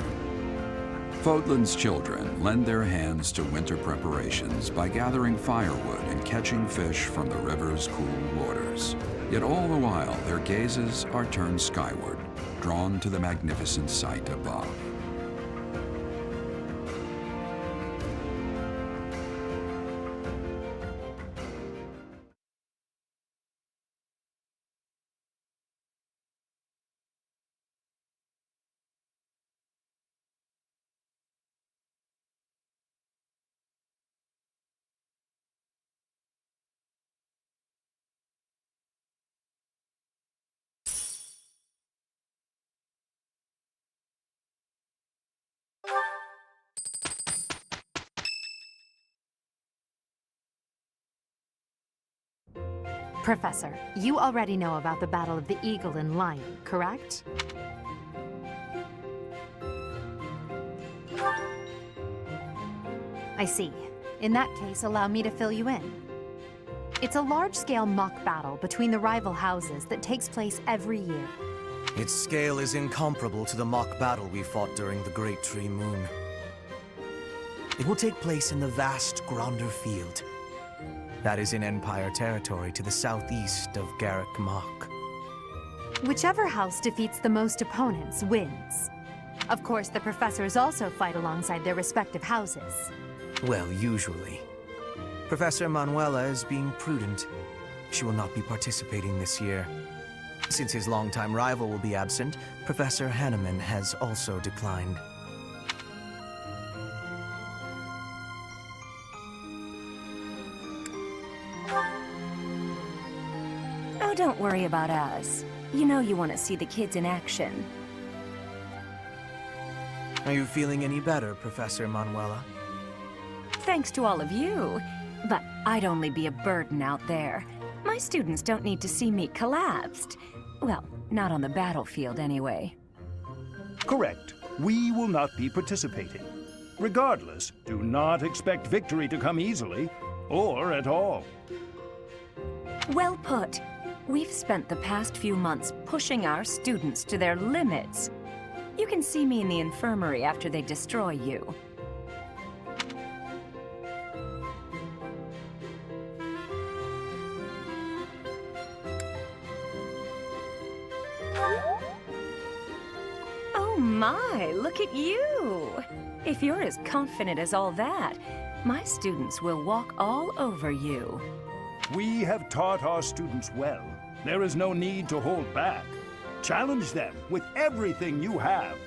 S6: Fodlan's children lend their hands to winter preparations by gathering firewood and catching fish from the river's cool waters. Yet all the while, their gazes are turned skyward, drawn to the magnificent sight above.
S10: Professor, you already know about the Battle of the Eagle and Lion, correct? I see. In that case, allow me to fill you in. It's a large-scale mock battle between the rival houses that takes place every year.
S2: Its scale is incomparable to the mock battle we fought during the Great Tree Moon. It will take place in the vast Gronder Field. That is in Empire territory to the southeast of Garrick Mach.
S10: Whichever house defeats the most opponents wins. Of course, the professors also fight alongside their respective houses.
S2: Well, usually. Professor Manuela is being prudent. She will not be participating this year. Since his longtime rival will be absent, Professor Hanneman has also declined.
S20: Oh, don't worry about us. You know you want to see the kids in action.
S2: Are you feeling any better, Professor Manuela?
S20: Thanks to all of you. But I'd only be a burden out there. My students don't need to see me collapsed. Well, not on the battlefield anyway.
S11: Correct. We will not be participating. Regardless, do not expect victory to come easily, or at all.
S20: Well put. We've spent the past few months pushing our students to their limits. You can see me in the infirmary after they destroy you. Oh my, look at you! If you're as confident as all that, my students will walk all over you.
S11: We have taught our students well. There is no need to hold back. Challenge them with everything you have.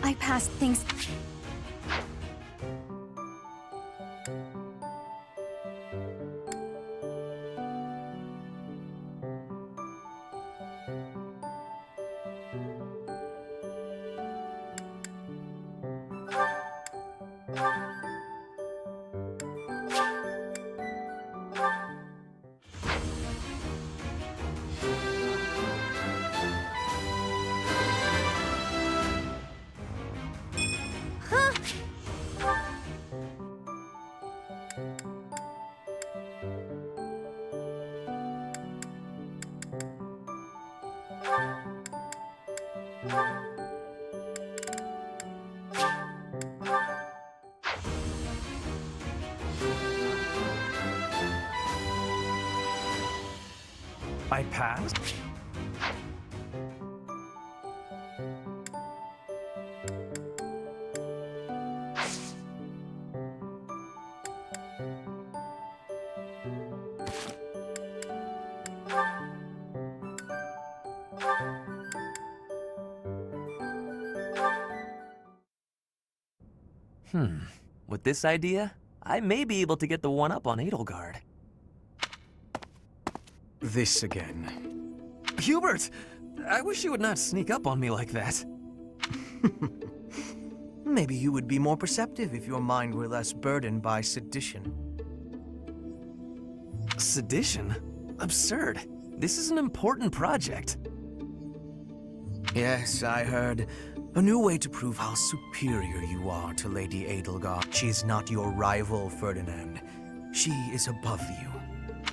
S3: I passed things.
S2: I passed?
S5: With this idea, I may be able to get the one-up on Edelgard.
S2: This again.
S5: Hubert! I wish you would not sneak up on me like that.
S2: Maybe you would be more perceptive if your mind were less burdened by sedition.
S5: Sedition? Absurd. This is an important project.
S2: Yes, I heard. A new way to prove how superior you are to Lady Edelgard. She is not your rival, Ferdinand. She is above you.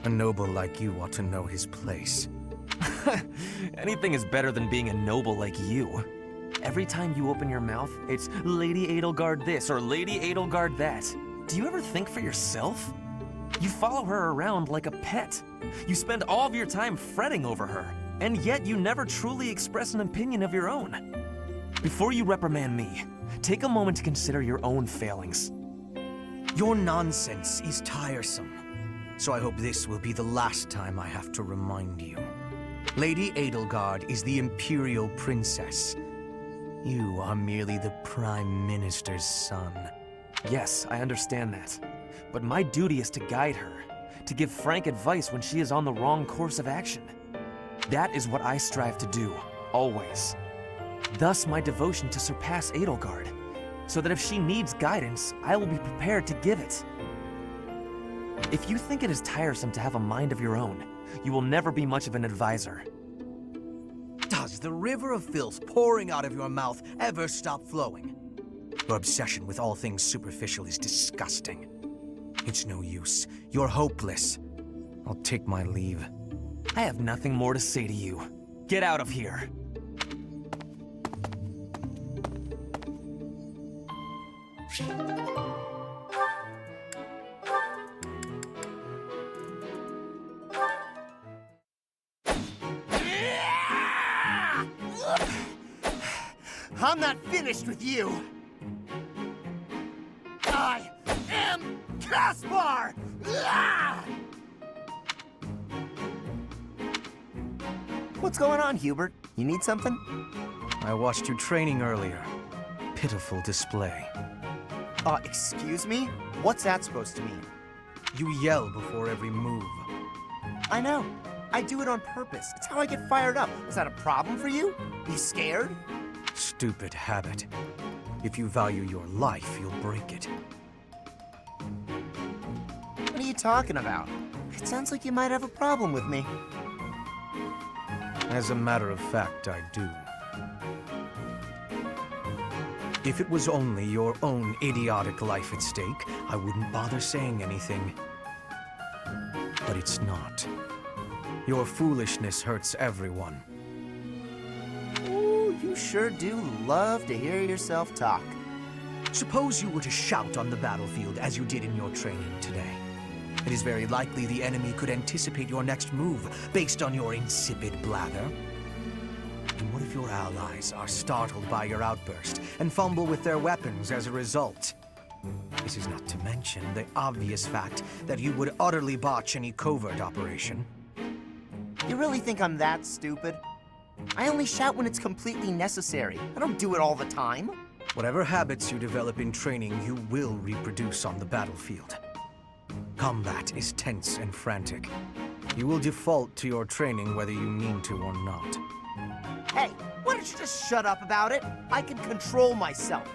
S2: A noble like you ought to know his place.
S5: Anything is better than being a noble like you. Every time you open your mouth, it's Lady Edelgard this or Lady Edelgard that. Do you ever think for yourself? You follow her around like a pet. You spend all of your time fretting over her, and yet you never truly express an opinion of your own. Before you reprimand me, take a moment to consider your own failings.
S2: Your nonsense is tiresome, so I hope this will be the last time I have to remind you. Lady Edelgard is the Imperial Princess. You are merely the Prime Minister's son.
S5: Yes, I understand that. But my duty is to guide her, to give frank advice when she is on the wrong course of action. That is what I strive to do, always. Thus my devotion to surpass Edelgard, so that if she needs guidance, I will be prepared to give it. If you think it is tiresome to have a mind of your own, you will never be much of an advisor.
S2: Does the river of filth pouring out of your mouth ever stop flowing? Your obsession with all things superficial is disgusting. It's no use. You're hopeless. I'll take my leave.
S5: I have nothing more to say to you. Get out of here.
S12: I'm not finished with you! I am Caspar! What's going on, Hubert? You need something?
S2: I watched you training earlier. Pitiful display.
S12: Excuse me? What's that supposed to mean?
S2: You yell before every move.
S12: I know. I do it on purpose. It's how I get fired up. Is that a problem for you? You scared?
S2: Stupid habit. If you value your life, you'll break it.
S12: What are you talking about? It sounds like you might have a problem with me.
S2: As a matter of fact, I do. If it was only your own idiotic life at stake, I wouldn't bother saying anything. But it's not. Your foolishness hurts everyone.
S12: Ooh, you sure do love to hear yourself talk.
S2: Suppose you were to shout on the battlefield as you did in your training today. It is very likely the enemy could anticipate your next move based on your insipid blather. And what if your allies are startled by your outburst and fumble with their weapons as a result? This is not to mention the obvious fact that you would utterly botch any covert operation.
S12: You really think I'm that stupid? I only shout when it's completely necessary. I don't do it all the time.
S2: Whatever habits you develop in training, you will reproduce on the battlefield. Combat is tense and frantic. You will default to your training whether you mean to or not.
S12: Hey, why don't you just shut up about it? I can control myself.